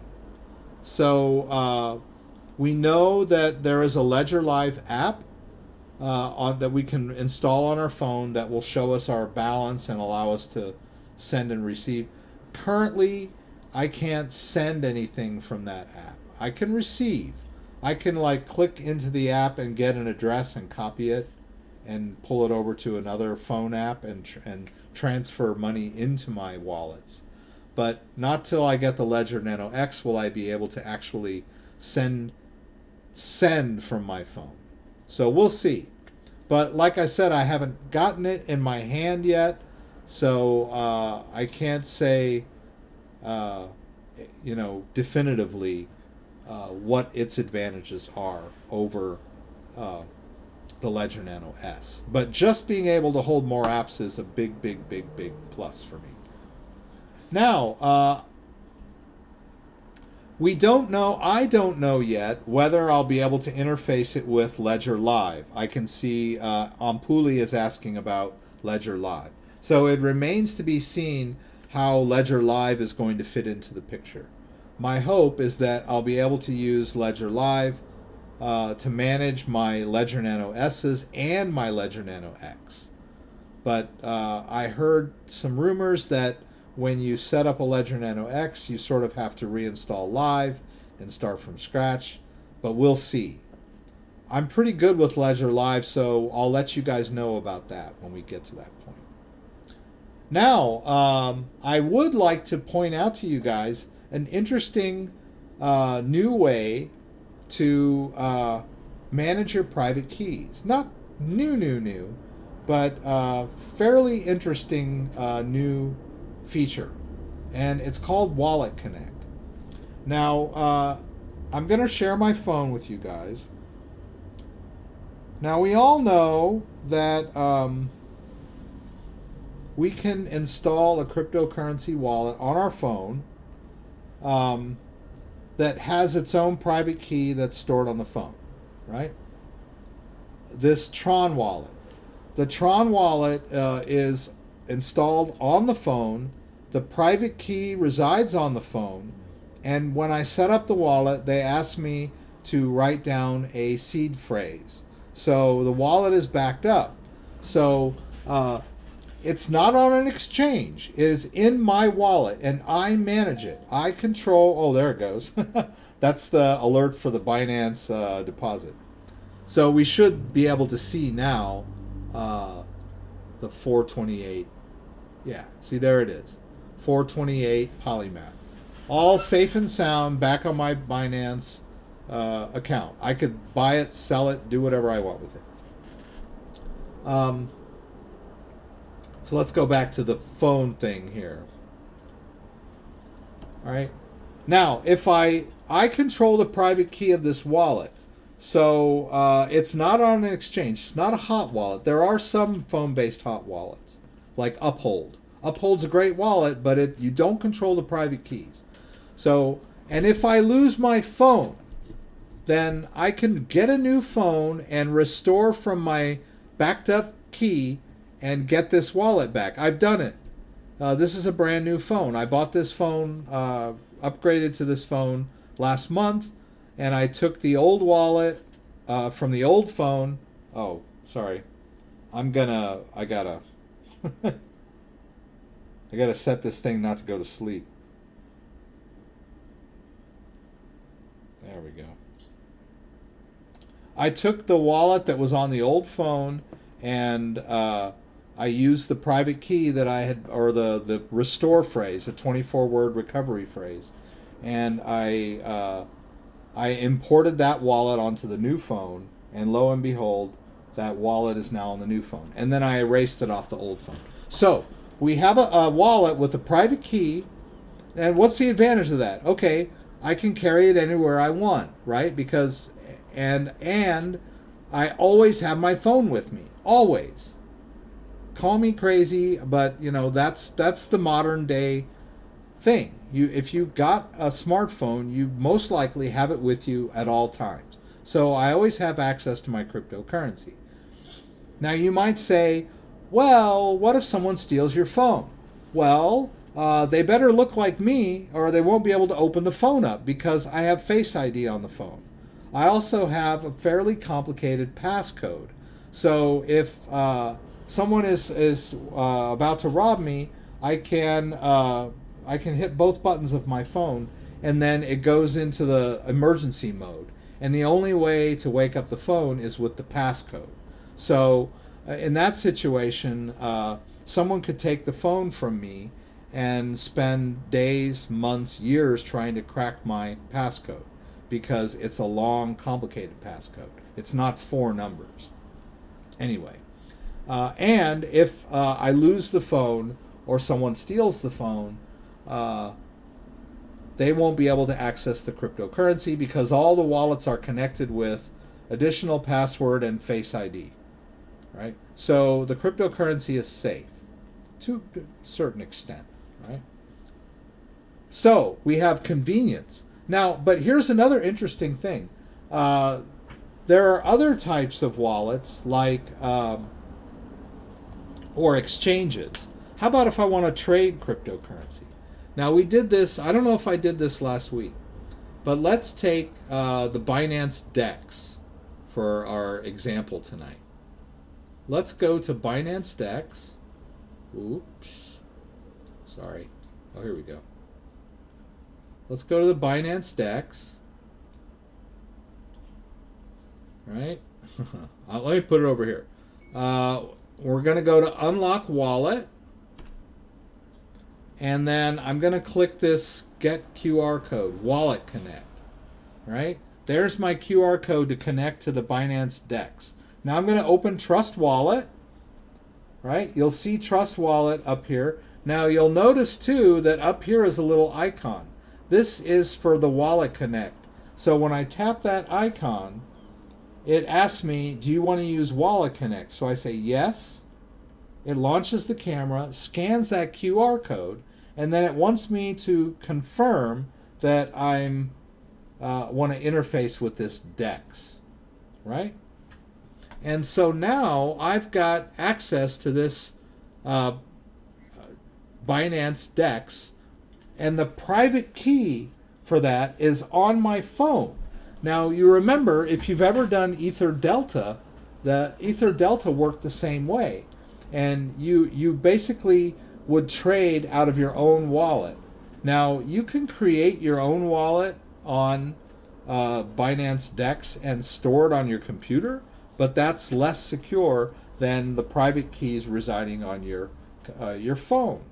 So we know that there is a Ledger Live app that we can install on our phone that will show us our balance and allow us to send and receive. Currently, I can't send anything from that app. I can receive. I can click into the app and get an address and copy it and pull it over to another phone app and transfer money into my wallets. But not till I get the Ledger Nano X will I be able to actually send from my phone. So we'll see. But like I said, I haven't gotten it in my hand yet, so I can't say definitively what its advantages are over the Ledger Nano S. But just being able to hold more apps is a big, big, big, big plus for me. Now, I don't know yet whether I'll be able to interface it with Ledger Live. I can see Ampuli is asking about Ledger Live. So it remains to be seen how Ledger Live is going to fit into the picture. My hope is that I'll be able to use Ledger Live to manage my Ledger Nano S's and my Ledger Nano X. But I heard some rumors that when you set up a Ledger Nano X, you sort of have to reinstall Live and start from scratch. But we'll see. I'm pretty good with Ledger Live, so I'll let you guys know about that when we get to that point. Now, I would like to point out to you guys an interesting new way to manage your private keys. Not new, but fairly interesting new feature. And it's called WalletConnect. Now, I'm going to share my phone with you guys. Now, we all know that we can install a cryptocurrency wallet on our phone that has its own private key that's stored on the phone, right? This Tron wallet. The Tron wallet is installed on the phone. The private key resides on the phone. And when I set up the wallet, they asked me to write down a seed phrase. So the wallet is backed up. So it's not on an exchange. It is in my wallet, and I manage it. I control... Oh, there it goes. That's the alert for the Binance deposit. So we should be able to see now the 428. Yeah, see, there it is. 428 polymath. All safe and sound back on my Binance account. I could buy it, sell it, do whatever I want with it. So let's go back to the phone thing here. All right. Now, if I control the private key of this wallet, so it's not on an exchange. It's not a hot wallet. There are some phone-based hot wallets, like Uphold. Uphold's a great wallet, but you don't control the private keys. So, and if I lose my phone, then I can get a new phone and restore from my backed up key and get this wallet back. I've done it. This is a brand new phone. I bought this phone, upgraded to this phone last month, and I took the old wallet from the old phone. Oh, sorry. I gotta set this thing not to go to sleep. There we go. I took the wallet that was on the old phone, and I used the private key that I had, or the restore phrase, a 24-word recovery phrase, and I imported that wallet onto the new phone, and lo and behold, that wallet is now on the new phone. And then I erased it off the old phone. So we have a wallet with a private key, and what's the advantage of that? Okay, I can carry it anywhere I want, right? Because and I always have my phone with me, always. Call me crazy, but you know that's the modern day thing. If you've got a smartphone, you most likely have it with you at all times. So I always have access to my cryptocurrency. Now you might say, well, what if someone steals your phone? Well, they better look like me or they won't be able to open the phone up because I have Face ID on the phone. I also have a fairly complicated passcode. So if someone is about to rob me, I can hit both buttons of my phone and then it goes into the emergency mode. And the only way to wake up the phone is with the passcode. So in that situation, someone could take the phone from me and spend days, months, years trying to crack my passcode because it's a long, complicated passcode. It's not 4 numbers. Anyway, and if I lose the phone or someone steals the phone, they won't be able to access the cryptocurrency because all the wallets are connected with additional password and Face ID, right? So the cryptocurrency is safe to a certain extent, right? So we have convenience. Now, but here's another interesting thing. There are other types of wallets like, or exchanges. How about if I want to trade cryptocurrency? Now we did this, I don't know if I did this last week, but let's take the Binance DEX for our example tonight. Let's go to Binance DEX. Oops. Sorry. Oh, here we go. Let's go to the Binance DEX. Right? Let me put it over here. We're going to go to Unlock Wallet. And then I'm going to click this Get QR Code, WalletConnect. Right? There's my QR code to connect to the Binance DEX. Now I'm going to open Trust Wallet. Right? You'll see Trust Wallet up here. Now you'll notice too that up here is a little icon. This is for the WalletConnect. So when I tap that icon, it asks me, do you want to use WalletConnect? So I say yes. It launches the camera, scans that QR code, and then it wants me to confirm that I'm want to interface with this DEX, right? And so now I've got access to this Binance DEX, and the private key for that is on my phone. Now you remember, if you've ever done Ether Delta, the Ether Delta worked the same way. And you basically would trade out of your own wallet. Now you can create your own wallet on Binance DEX and store it on your computer, but that's less secure than the private keys residing on your phone.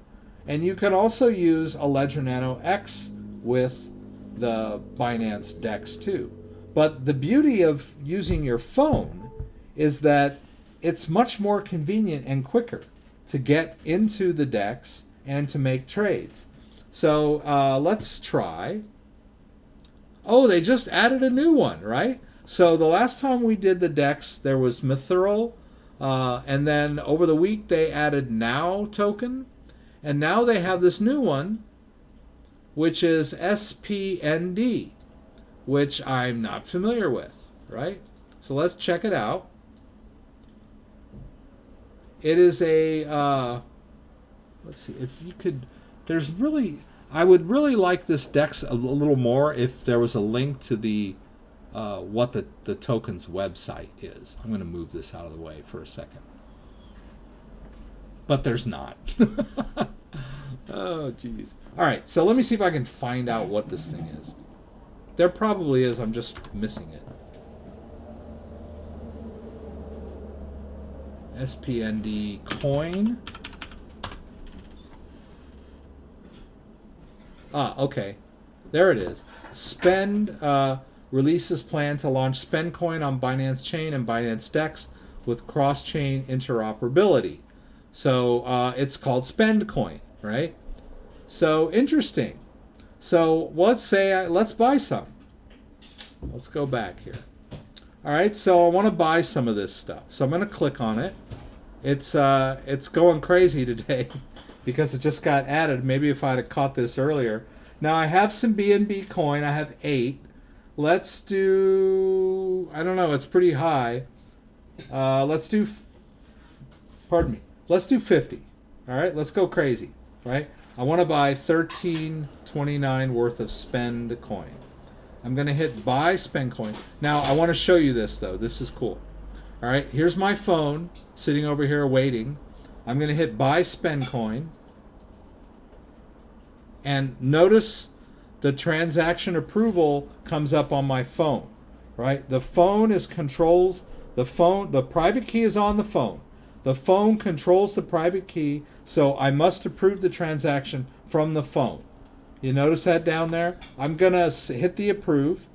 And you can also use a Ledger Nano X with the Binance DEX too. But the beauty of using your phone is that it's much more convenient and quicker to get into the DEX and to make trades. So let's try. Oh, they just added a new one, right? So the last time we did the DEX, there was Mithril, and then over the week they added Now token, and now they have this new one, which is SPND, which I'm not familiar with, right? So let's check it out. It is a, let's see, if you could, there's really, I would really like this DEX a little more if there was a link to the, what the token's website is. I'm going to move this out of the way for a second. But there's not. Oh, geez. All right, so let me see if I can find out what this thing is. There probably is, I'm just missing it. SPND coin. Ah, okay. There it is. Spend releases plan to launch Spend Coin on Binance Chain and Binance DEX with cross-chain interoperability. So it's called Spend Coin, right? So interesting. So let's say let's buy some. Let's go back here. All right, so I want to buy some of this stuff. So I'm going to click on it. It's going crazy today because it just got added. Maybe if I'd have caught this earlier. Now I have some BNB coin. I have 8. Let's do, I don't know, it's pretty high. Let's do, pardon me. Let's do 50. All right, let's go crazy, right? I want to buy 13.29 worth of Spend Coin. I'm going to hit buy Spend Coin. Now, I want to show you this, though. This is cool. All right, here's my phone sitting over here waiting. I'm going to hit buy Spend Coin. And notice the transaction approval comes up on my phone, right? The phone controls the phone. The private key is on the phone. The phone controls the private key, so I must approve the transaction from the phone. You notice that down there? I'm going to hit the approve,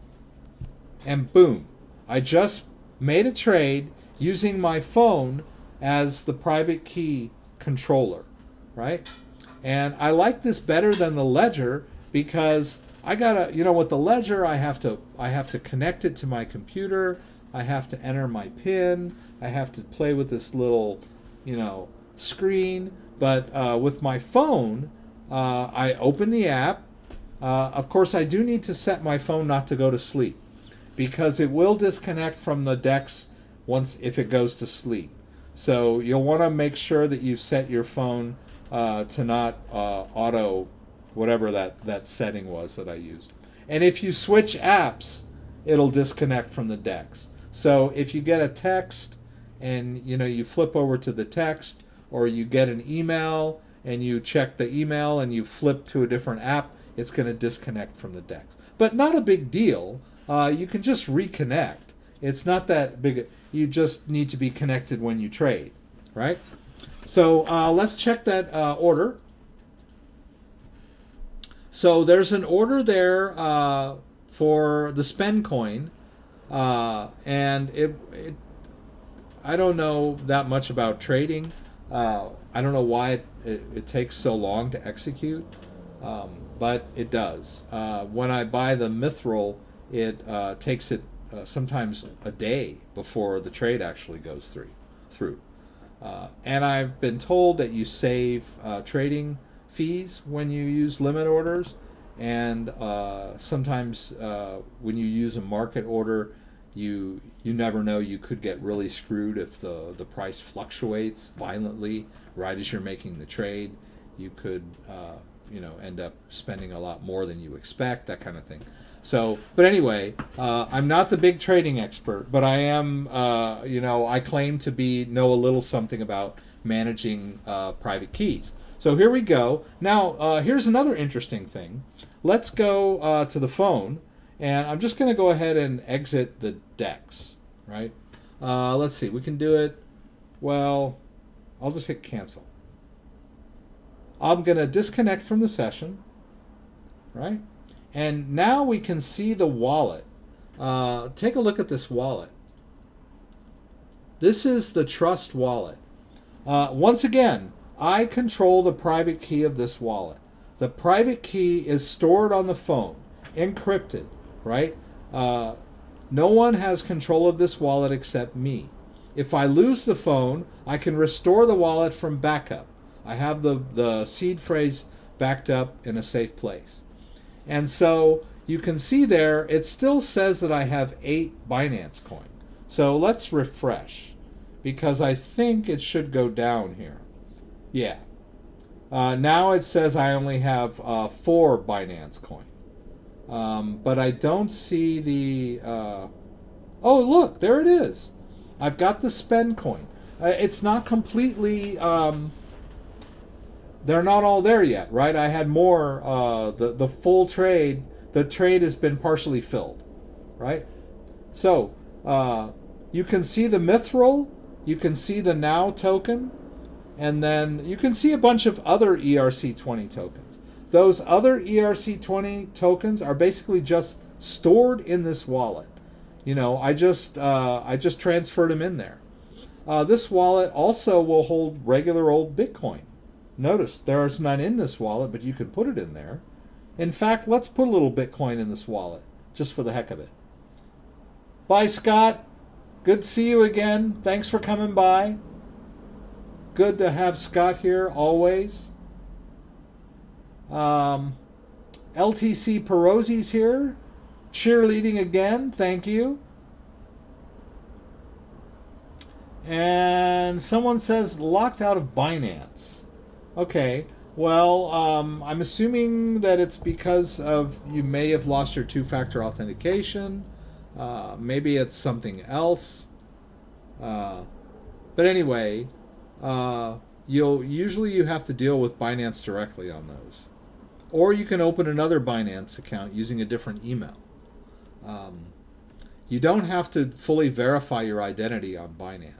and boom. I just made a trade using my phone as the private key controller, right? And I like this better than the Ledger because I gotta, with the Ledger, I have to connect it to my computer. I have to enter my PIN. I have to play with this little, screen. But with my phone, I open the app. Of course, I do need to set my phone not to go to sleep because it will disconnect from the DEX if it goes to sleep. So you'll want to make sure that you've set your phone to not auto whatever that setting was that I used. And if you switch apps, it'll disconnect from the DEX. So if you get a text and you flip over to the text, or you get an email and you check the email and you flip to a different app, it's going to disconnect from the DEX. But not a big deal. You can just reconnect. It's not that big. You just need to be connected when you trade, right? So let's check that order. So there's an order there for the Spend Coin, and I don't know that much about trading. I don't know why it takes so long to execute, but it does. When I buy the Mithril, it takes it sometimes a day before the trade actually goes through. And I've been told that you save trading fees when you use limit orders, and sometimes when you use a market order, you never know, you could get really screwed if the price fluctuates violently right as you're making the trade. You could end up spending a lot more than you expect, that kind of thing. So, but anyway, I'm not the big trading expert, but I am, I claim to know a little something about managing private keys. So here we go. Now, here's another interesting thing. Let's go to the phone, and I'm just going to go ahead and exit the DEX, right? Let's see. We can do it. Well, I'll just hit cancel. I'm going to disconnect from the session, right? And now we can see the wallet. Take a look at this wallet. This is the Trust wallet. Once again, I control the private key of this wallet. The private key is stored on the phone, encrypted, right? No one has control of this wallet except me. If I lose the phone, I can restore the wallet from backup. I have the seed phrase backed up in a safe place. And so you can see there, it still says that I have 8 Binance coin. So let's refresh, because I think it should go down here. Yeah. Now it says I only have 4 Binance coin. But I don't see the... oh, look, there it is. I've got the spend coin. It's not completely... they're not all there yet, right? I had more. The full trade, the trade has been partially filled, right? So you can see the Mithril, you can see the Now token, and then you can see a bunch of other ERC20 tokens. Those other ERC20 tokens are basically just stored in this wallet. You know, I just transferred them in there. This wallet also will hold regular old Bitcoin. Notice there's none in this wallet, but you can put it in there. In fact, let's put a little Bitcoin in this wallet, just for the heck of it. Bye, Scott. Good to see you again. Thanks for coming by. Good to have Scott here, always. LTC Perozzi's here. Cheerleading again. Thank you. And someone says locked out of Binance. Okay, well, I'm assuming that it's because of you may have lost your 2-factor authentication. Maybe it's something else. But anyway, you have to deal with Binance directly on those, or you can open another Binance account using a different email. You don't have to fully verify your identity on Binance.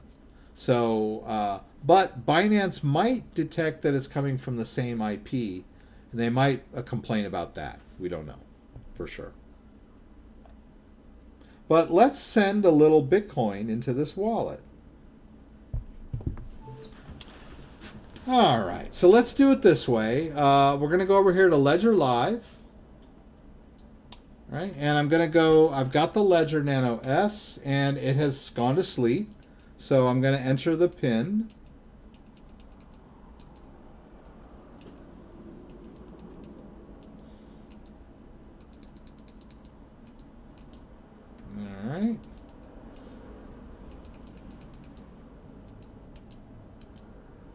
So, but Binance might detect that it's coming from the same IP, and they might complain about that. We don't know for sure. But let's send a little Bitcoin into this wallet. All right, so let's do it this way. We're going to go over here to Ledger Live. Right, and I'm going to go, I've got the Ledger Nano S, and it has gone to sleep. So I'm going to enter the PIN. All right.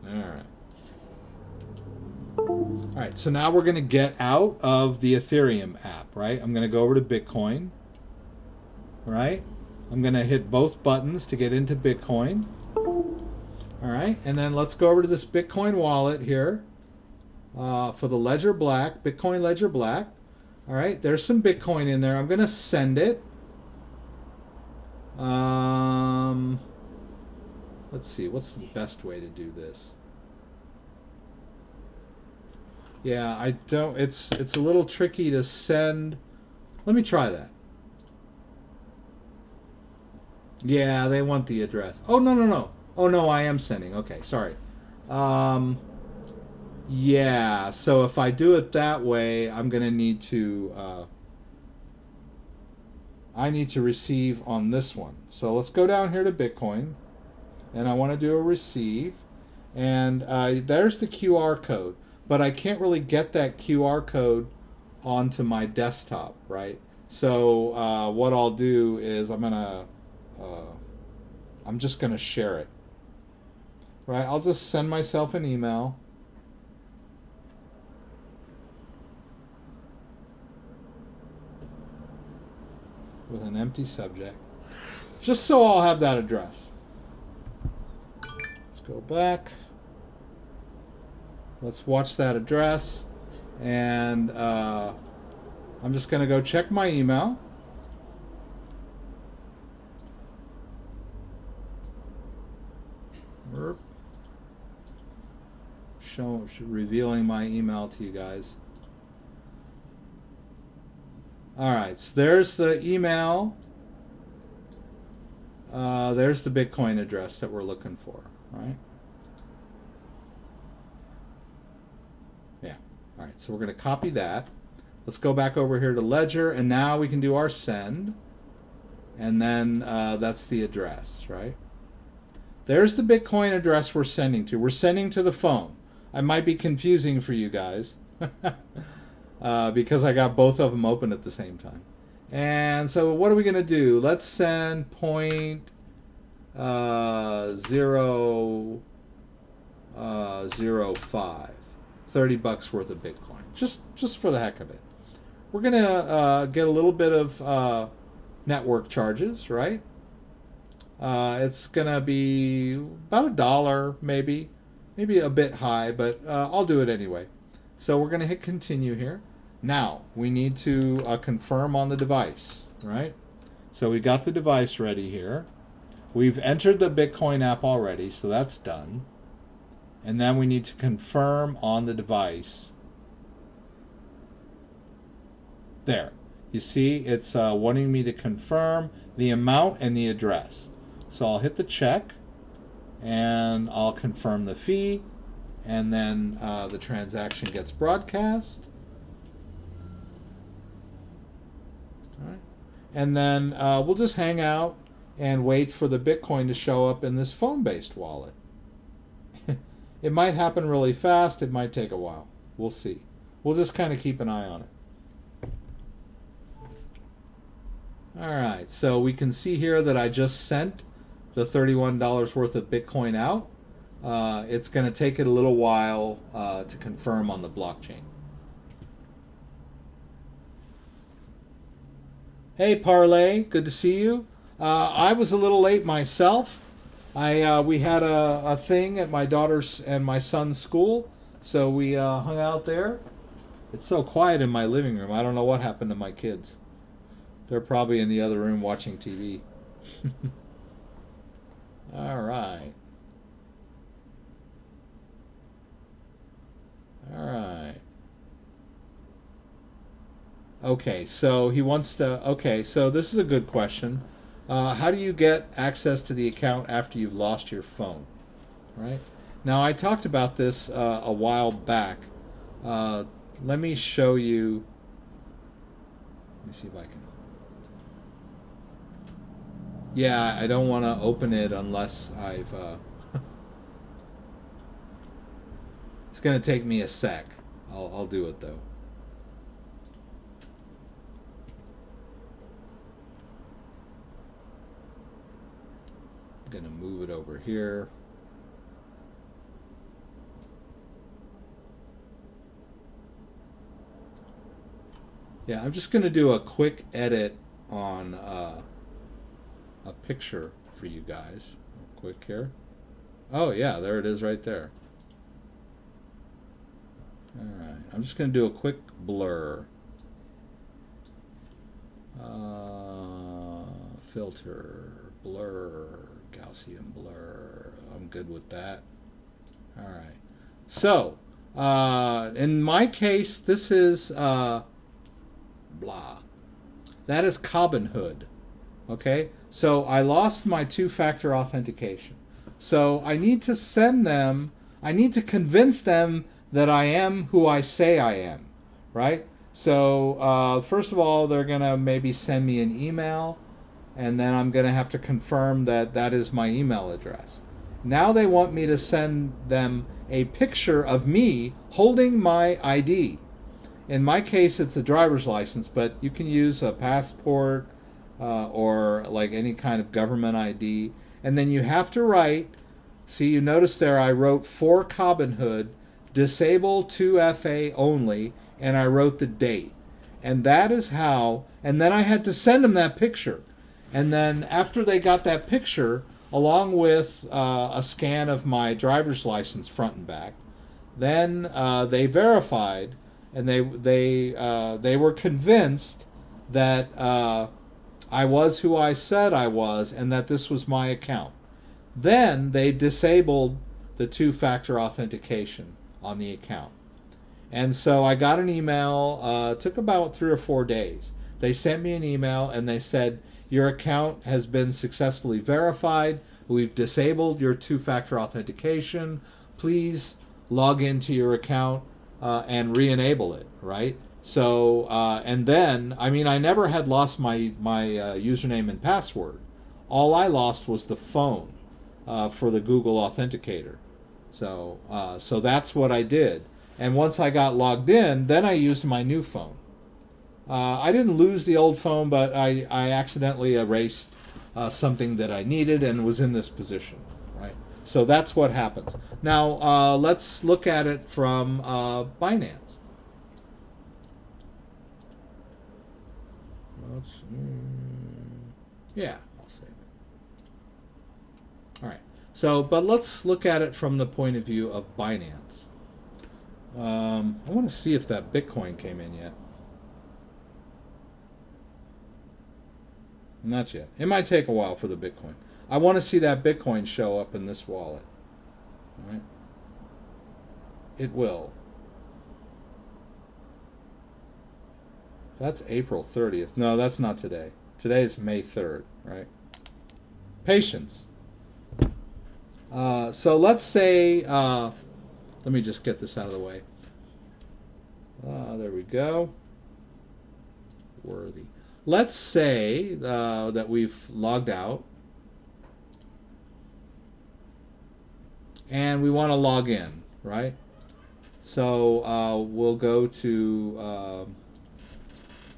All right. All right, so now we're going to get out of the Ethereum app, right? I'm going to go over to Bitcoin, right? I'm going to hit both buttons to get into Bitcoin. All right, and then let's go over to this Bitcoin wallet here for the Ledger Black, Bitcoin Ledger Black. All right, there's some Bitcoin in there. I'm going to send it. Let's see, what's the best way to do this? Yeah, I don't, it's a little tricky to send. Let me try that. Yeah, they want the address. Oh, no. Oh, no, I am sending. Okay, sorry. Yeah, so if I do it that way, I'm going to need to... I need to receive on this one. So let's go down here to Bitcoin. And I want to do a receive. And there's the QR code. But I can't really get that QR code onto my desktop, right? So what I'll do is I'm just going to share it. Right? I'll just send myself an email. With an empty subject. Just so I'll have that address. Let's go back. Let's watch that address. And I'm just going to go check my email. Revealing my email to you guys. Alright, so there's the email. There's the Bitcoin address that we're looking for, right? Yeah. Alright, so we're going to copy that. Let's go back over here to Ledger, and now we can do our send. And then that's the address, right? There's the Bitcoin address we're sending to. We're sending to the phone. I might be confusing for you guys because I got both of them open at the same time. And so what are we going to do? Let's send point 0.005, $30 worth of Bitcoin, just for the heck of it. We're going to get a little bit of network charges, right? It's going to be about $1, maybe a bit high, but I'll do it anyway. So we're going to hit continue here. Now we need to confirm on the device, right? So we got the device ready here. We've entered the Bitcoin app already, so that's done. And then we need to confirm on the device. There. You see, it's wanting me to confirm the amount and the address. So I'll hit the check, and I'll confirm the fee, and then the transaction gets broadcast. All right. And then we'll just hang out and wait for the Bitcoin to show up in this phone-based wallet. It might happen really fast. It might take a while. We'll see. We'll just kind of keep an eye on it. All right, so we can see here that I just sent the $31 worth of Bitcoin out. It's going to take it a little while to confirm on the blockchain. Hey, Parlay, good to see you. I was a little late myself. We had a thing at my daughter's and my son's school, so we hung out there. It's so quiet in my living room. I don't know what happened to my kids. They're probably in the other room watching TV. All right. All right. Okay, so he wants to... Okay, so this is a good question. How do you get access to the account after you've lost your phone? Right? Now, I talked about this a while back. Let me show you... Let me see if I can... Yeah, I don't want to open it unless I've... It's going to take me a sec. I'll do it, though. I'm going to move it over here. Yeah, I'm just going to do a quick edit on... a picture for you guys. Real quick here. Oh yeah, there it is right there. Alright, I'm just going to do a quick blur. Filter, blur, Gaussian blur. I'm good with that. Alright. So, in my case, this is blah. That is Robinhood. Okay, so I lost my two-factor authentication. So I need to send them, I need to convince them that I am who I say I am, right? So first of all, they're going to maybe send me an email, and then I'm going to have to confirm that that is my email address. Now they want me to send them a picture of me holding my ID. In my case, it's a driver's license, but you can use a passport, or like any kind of government ID. And then you have to write, see, you notice there I wrote for Robinhood, disable 2FA only, and I wrote the date. And that is how, and then I had to send them that picture. And then after they got that picture, along with a scan of my driver's license front and back, then they verified, and they were convinced that I was who I said I was, and that this was my account. Then they disabled the two-factor authentication on the account. And so I got an email, took about 3 or 4 days. They sent me an email and they said, your account has been successfully verified. We've disabled your two-factor authentication. Please log into your account and re-enable it, right? So, and then, I mean, I never had lost my username and password. All I lost was the phone for the Google Authenticator. So, so that's what I did. And once I got logged in, then I used my new phone. I didn't lose the old phone, but I accidentally erased something that I needed and was in this position, right? So that's what happens. Now, let's look at it from Binance. Yeah, I'll save it. All right. So, but let's look at it from the point of view of Binance. I want to see if that Bitcoin came in yet. Not yet. It might take a while for the Bitcoin. I want to see that Bitcoin show up in this wallet. All right. It will. That's April 30th. No, that's not today. Today is May 3rd, right? Patience. So let's say, let me just get this out of the way. There we go. Worthy. Let's say that we've logged out and we want to log in, right? So we'll go to,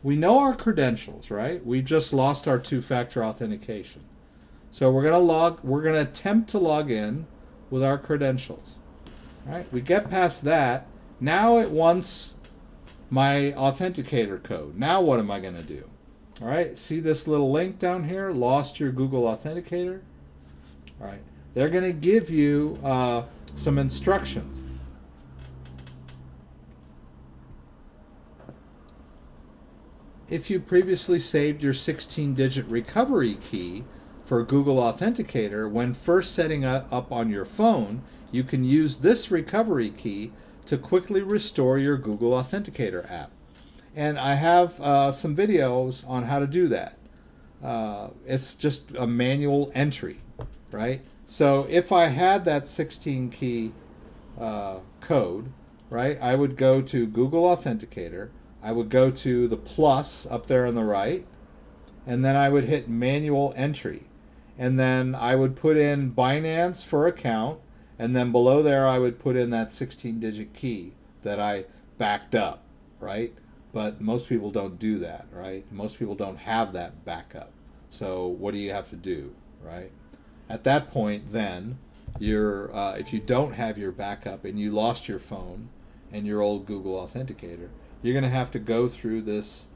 we know our credentials, right? We just lost our two-factor authentication. So we're gonna attempt to log in with our credentials. All right, we get past that. Now it wants my authenticator code. Now what am I gonna do? All right, see this little link down here, lost your Google Authenticator? All right, they're gonna give you some instructions. If you previously saved your 16-digit recovery key for Google Authenticator, when first setting up on your phone, you can use this recovery key to quickly restore your Google Authenticator app. And I have some videos on how to do that. It's just a manual entry, right? So if I had that 16-key code, right, I would go to Google Authenticator. I would go to the plus up there on the right, and then I would hit manual entry. And then I would put in Binance for account, and then below there I would put in that 16-digit key that I backed up, right? But most people don't do that, right? Most people don't have that backup. So what do you have to do, right? At that point, then, you're, if you don't have your backup and you lost your phone and your old Google Authenticator, you're going to have to go through this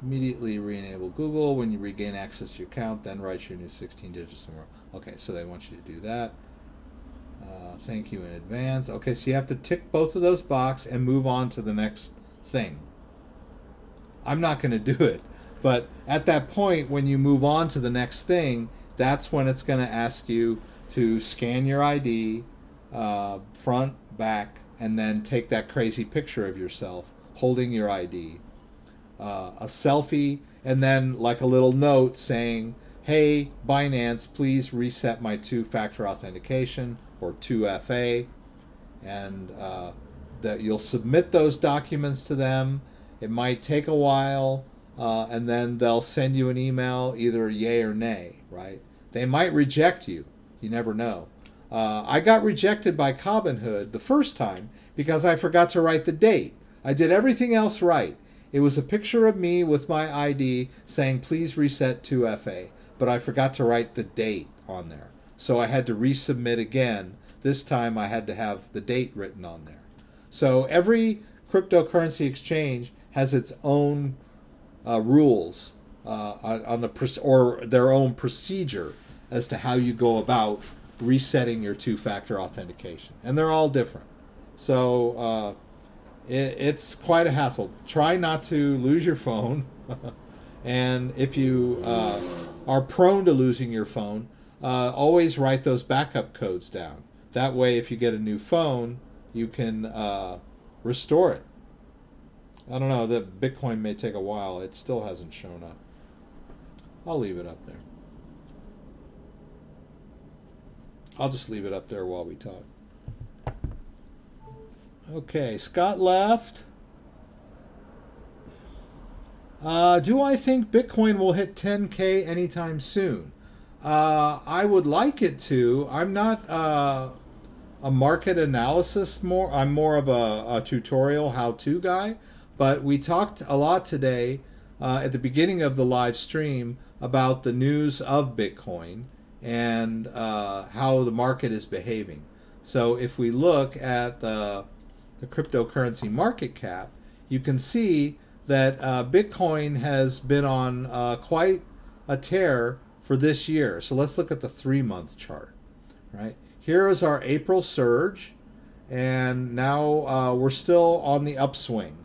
immediately re-enable Google. When you regain access to your account, then write your new 16 digits somewhere. Okay, so they want you to do that. Thank you in advance. Okay, so you have to tick both of those boxes and move on to the next thing. I'm not going to do it, but at that point, when you move on to the next thing, that's when it's going to ask you to scan your ID, front, back, and then take that crazy picture of yourself holding your ID. A selfie, and then like a little note saying, hey, Binance, please reset my two-factor authentication, or 2FA, and that you'll submit those documents to them. It might take a while, and then they'll send you an email, either yay or nay, right? They might reject you. You never know. I got rejected by Robinhood the first time because I forgot to write the date. I did everything else right. It was a picture of me with my ID saying, please reset 2FA, but I forgot to write the date on there. So I had to resubmit again. This time I had to have the date written on there. So every cryptocurrency exchange has its own rules on the or their own procedure as to how you go about resetting your two-factor authentication, and they're all different. So it's quite a hassle. Try not to lose your phone. And if you are prone to losing your phone, always write those backup codes down. That way, if you get a new phone, you can restore it. I don't know, the Bitcoin may take a while. It still hasn't shown up. I'll leave it up there. I'll just leave it up there while we talk. Okay, Scott left. Do I think Bitcoin will hit 10K anytime soon? I would like it to. I'm not a market analysis more. I'm more of a tutorial how-to guy. But we talked a lot today at the beginning of the live stream about the news of Bitcoin and how the market is behaving. So if we look at the cryptocurrency market cap, you can see that Bitcoin has been on quite a tear for this year. So let's look at the 3-month chart. Right here is our April surge, and now we're still on the upswing.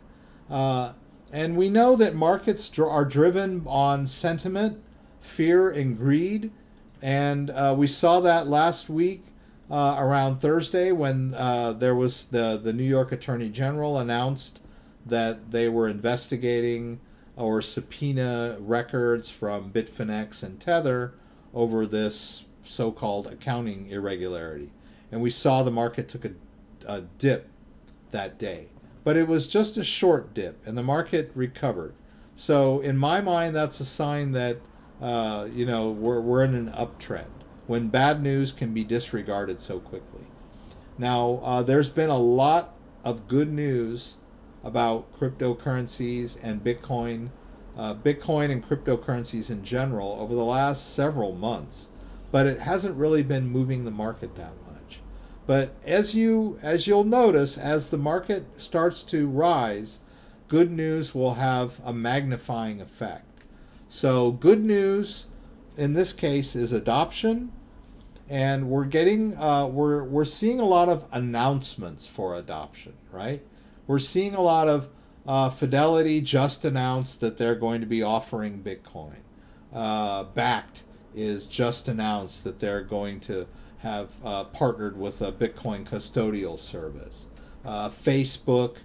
And we know that markets are driven on sentiment, fear, and greed. And we saw that last week around Thursday when there was the New York Attorney General announced that they were investigating or subpoena records from Bitfinex and Tether over this so-called accounting irregularity. And we saw the market took a dip that day. But it was just a short dip, and the market recovered. So in my mind, that's a sign that we're in an uptrend when bad news can be disregarded so quickly. Now, there's been a lot of good news about cryptocurrencies and Bitcoin and cryptocurrencies in general over the last several months, but it hasn't really been moving the market that much. But as you'll notice, as the market starts to rise, good news will have a magnifying effect. So good news in this case is adoption, and we're seeing a lot of announcements for adoption, right? We're seeing a lot of Fidelity just announced that they're going to be offering Bitcoin. Bakkt is just announced that they're going to have partnered with a Bitcoin custodial service. Facebook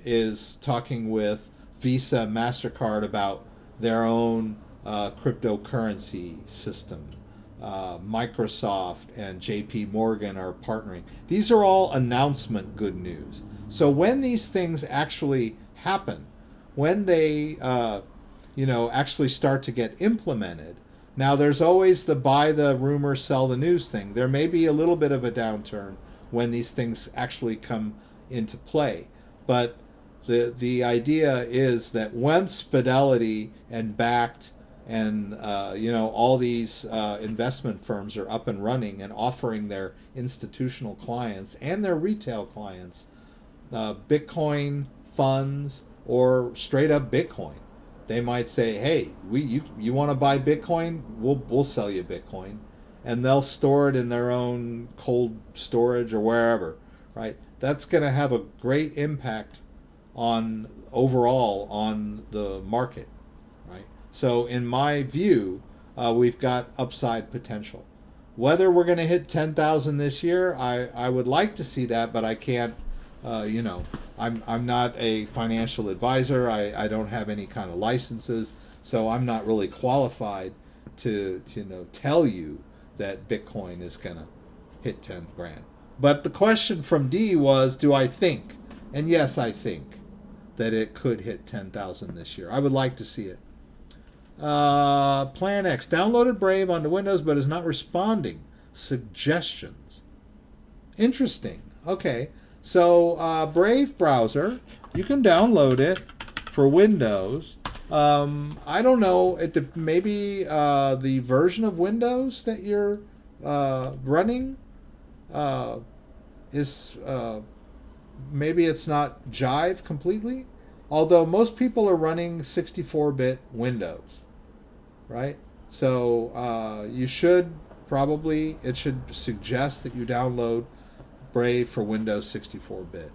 is talking with Visa and MasterCard about their own cryptocurrency system. Microsoft and JP Morgan are partnering. These are all announcement good news. So when these things actually happen, when they actually start to get implemented, now there's always the buy the rumor, sell the news thing. There may be a little bit of a downturn when these things actually come into play. But the idea is that once Fidelity and Bakkt and all these investment firms are up and running and offering their institutional clients and their retail clients Bitcoin funds or straight up Bitcoin, they might say, hey, you want to buy Bitcoin? We'll sell you Bitcoin, and they'll store it in their own cold storage or wherever, right? That's going to have a great impact on overall on the market, right? So in my view, we've got upside potential. Whether we're going to hit 10,000 this year, I would like to see that, but I can't. I'm not a financial advisor. I don't have any kind of licenses, so I'm not really qualified to tell you that Bitcoin is going to hit 10 grand. But the question from D was, do I think? And yes, I think that it could hit 10,000 this year. I would like to see it. Plan X downloaded Brave onto Windows but is not responding. Suggestions. Interesting. Okay. So Brave browser, you can download it for Windows. I don't know. Maybe the version of Windows that you're running is maybe it's not Jive completely. Although most people are running 64-bit Windows, right? So it should suggest that you download Brave for Windows 64-bit.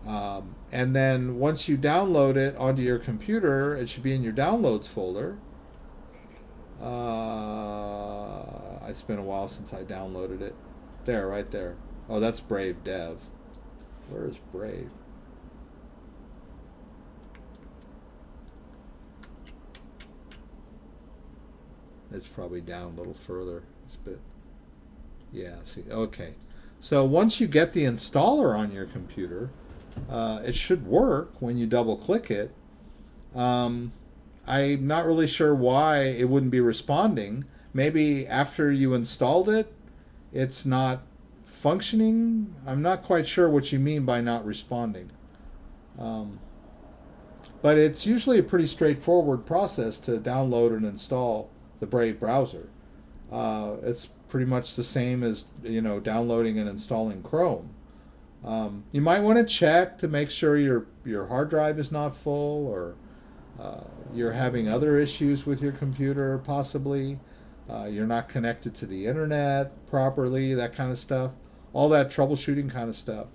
And then once you download it onto your computer, it should be in your downloads folder. It's been a while since I downloaded it. There, right there. Oh, that's Brave Dev. Where is Brave? It's probably down a little further. It's a bit. Yeah, see, okay. So once you get the installer on your computer, it should work when you double click it. I'm not really sure why it wouldn't be responding. Maybe after you installed it, it's not functioning. I'm not quite sure what you mean by not responding. But it's usually a pretty straightforward process to download and install the Brave browser. It's pretty much the same as, you know, downloading and installing Chrome. You might want to check to make sure your hard drive is not full, or you're having other issues with your computer, possibly. You're not connected to the internet properly, that kind of stuff. All that troubleshooting kind of stuff.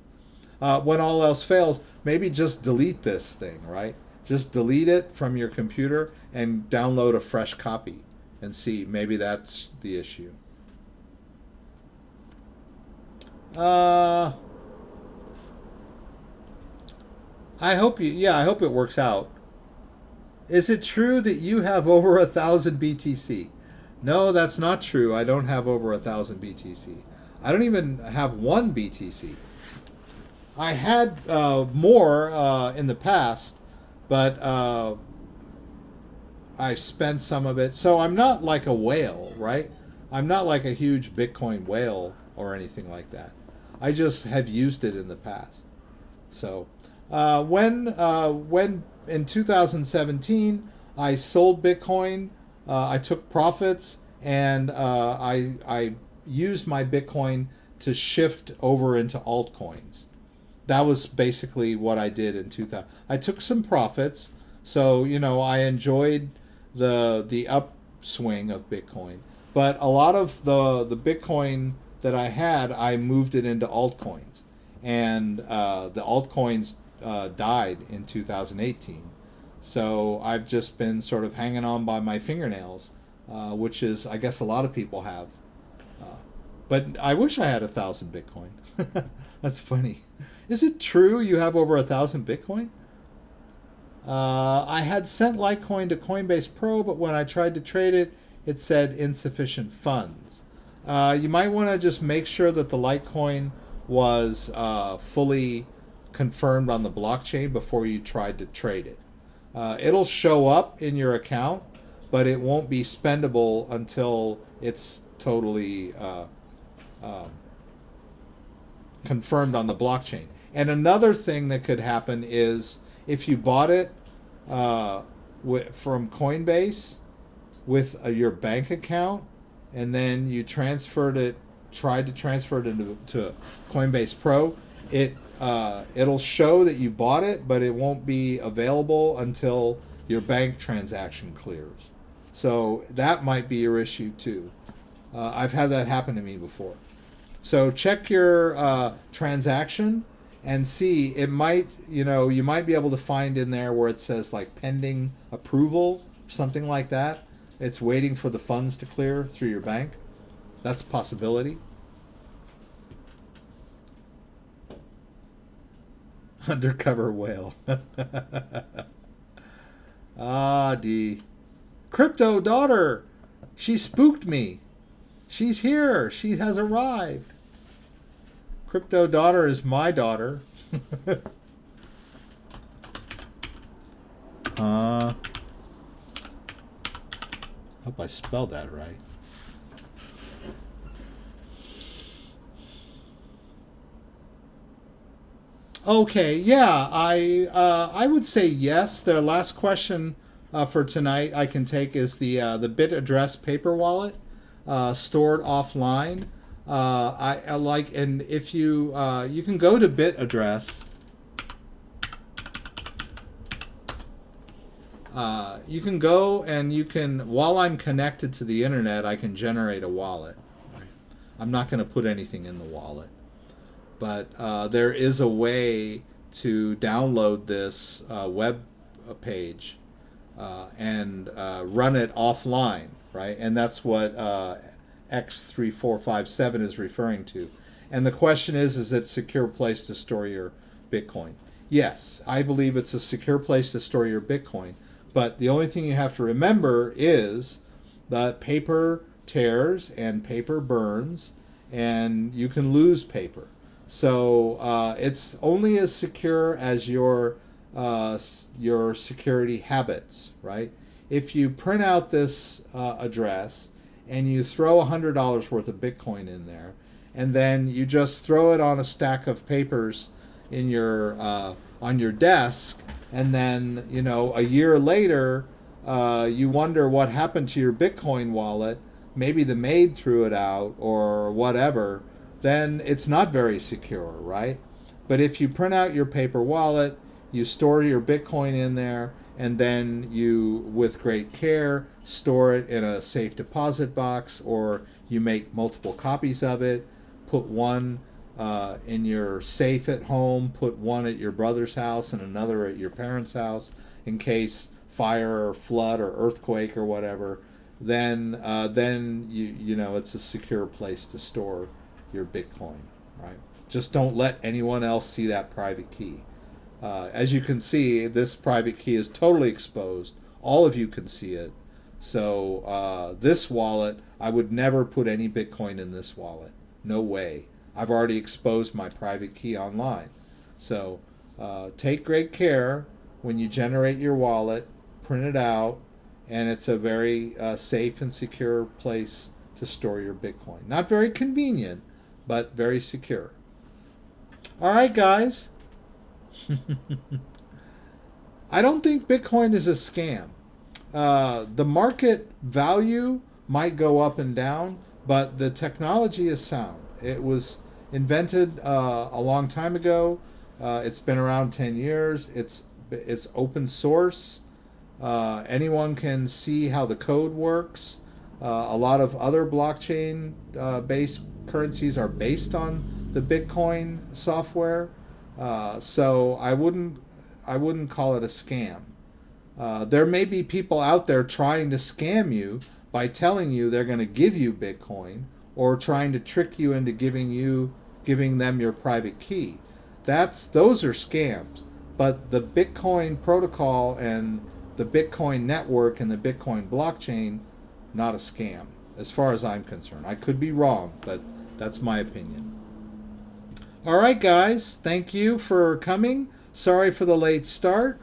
When all else fails, maybe just delete this thing, right? Just delete it from your computer and download a fresh copy and see. Maybe that's the issue. I hope it works out. Is it true that you have over 1,000 BTC? No, that's not true. I don't have over 1,000 BTC. I don't even have 1 BTC. I had more in the past, but I spent some of it. So I'm not like a whale, right? I'm not like a huge Bitcoin whale or anything like that. I just have used it in the past. So when in 2017 I sold Bitcoin, I took profits, and I used my Bitcoin to shift over into altcoins. That was basically what I did in 2000. I took some profits, so you know I enjoyed the upswing of Bitcoin. But a lot of the Bitcoin that I had, I moved it into altcoins, and the altcoins died in 2018. So I've just been sort of hanging on by my fingernails, which is, I guess, a lot of people have. But I wish I had 1,000 Bitcoin. That's funny. Is it true you have over 1,000 Bitcoin? I had sent Litecoin to Coinbase Pro, but when I tried to trade it, it said insufficient funds. You might want to just make sure that the Litecoin was fully confirmed on the blockchain before you tried to trade it. It'll show up in your account, but it won't be spendable until it's totally confirmed on the blockchain. And another thing that could happen is if you bought it from Coinbase with your bank account, and then you tried to transfer it to Coinbase Pro, it'll show that you bought it, but it won't be available until your bank transaction clears. So that might be your issue too. I've had that happen to me before. So check your transaction and see. It might, you might be able to find in there where it says like pending approval, something like that. It's waiting for the funds to clear through your bank. That's a possibility. Undercover whale. D. Crypto daughter. She spooked me. She's here. She has arrived. Crypto daughter is my daughter. Hope I spelled that right. Okay, yeah, I would say yes. The last question for tonight I can take is the bit address paper wallet stored offline. I like, and if you can go to bit address. You can go and you can, while I'm connected to the internet, I can generate a wallet. I'm not going to put anything in the wallet. but there is a way to download this web page and run it offline, right? And that's what X3457 is referring to. And the question is it a secure place to store your Bitcoin? Yes, I believe it's a secure place to store your Bitcoin. But the only thing you have to remember is that paper tears and paper burns, and you can lose paper. So it's only as secure as your security habits, right? If you print out this address and you throw $100 worth of Bitcoin in there, and then you just throw it on a stack of papers in your on your desk, and then a year later you wonder what happened to your Bitcoin wallet. Maybe the maid threw it out or whatever. Then it's not very secure, right? But if you print out your paper wallet, you store your Bitcoin in there, and then you, with great care, store it in a safe deposit box, or you make multiple copies of it, put one in your safe at home, put one at your brother's house and another at your parents' house in case fire or flood or earthquake or whatever, then it's a secure place to store your Bitcoin, right? Just don't let anyone else see that private key. As you can see, this private key is totally exposed. All of you can see it. So this wallet, I would never put any Bitcoin in this wallet. No way. I've already exposed my private key online. So take great care when you generate your wallet, print it out, and it's a very safe and secure place to store your Bitcoin. Not very convenient, but very secure. All right, guys. I don't think Bitcoin is a scam. The market value might go up and down, but the technology is sound. It was invented a long time ago. It's been around 10 years. It's open source. Anyone can see how the code works. A lot of other blockchain-based currencies are based on the Bitcoin software. So I wouldn't call it a scam. There may be people out there trying to scam you by telling you they're going to give you Bitcoin, or trying to trick you into giving them your private key. Those are scams. But the Bitcoin protocol and the Bitcoin network and the Bitcoin blockchain, not a scam, as far as I'm concerned. I could be wrong, but that's my opinion. All right, guys, thank you for coming. Sorry for the late start.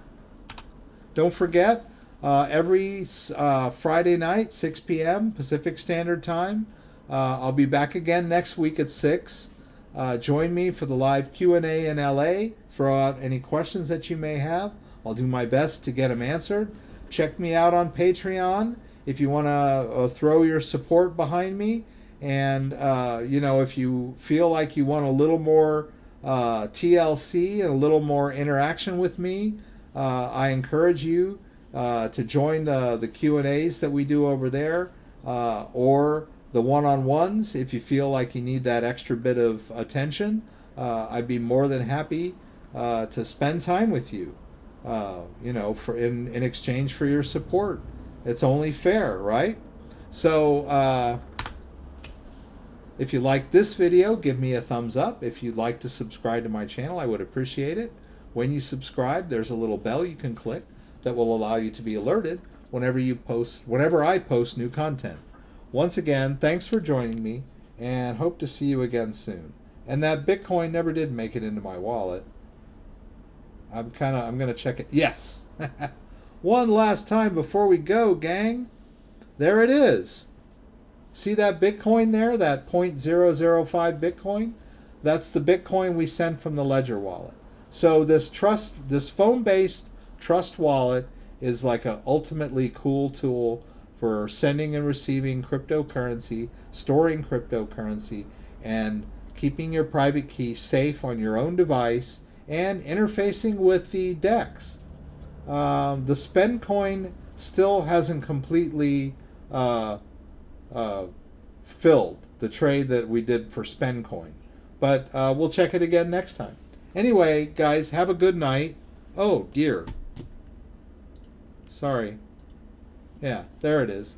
Don't forget, every Friday night, 6 p.m. Pacific Standard Time. I'll be back again next week at 6. Join me for the live Q&A in LA. Throw out any questions that you may have. I'll do my best to get them answered. Check me out on Patreon if you want to throw your support behind me. And, if you feel like you want a little more TLC and a little more interaction with me, I encourage you to join the Q&As that we do over there, or the one-on-ones if you feel like you need that extra bit of attention. I'd be more than happy to spend time with you, in exchange for your support. It's only fair, right? So if you like this video, give me a thumbs up. If you'd like to subscribe to my channel, I would appreciate it. When you subscribe, there's a little bell you can click that will allow you to be alerted whenever I post new content. Once again, thanks for joining me, and hope to see you again soon. And that Bitcoin never did make it into my wallet. I'm gonna check it. Yes. One last time before we go, gang. There it is. See that Bitcoin there, that 0.005 Bitcoin? That's the Bitcoin we sent from the Ledger wallet. So this phone-based Trust wallet is like an ultimately cool tool for sending and receiving cryptocurrency, storing cryptocurrency, and keeping your private key safe on your own device, and interfacing with the DEX. The spend coin still hasn't completely filled the trade that we did for spend coin. but we'll check it again next time. Anyway, guys, have a good night. Oh, dear. Sorry. Yeah, there it is.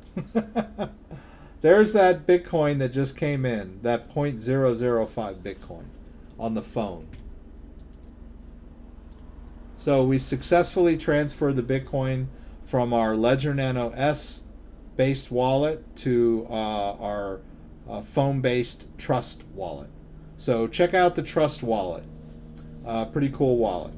There's that Bitcoin that just came in, that 0.005 Bitcoin on the phone. So we successfully transferred the Bitcoin from our Ledger Nano S based wallet to our phone-based Trust wallet. So check out the Trust wallet. Pretty cool wallet.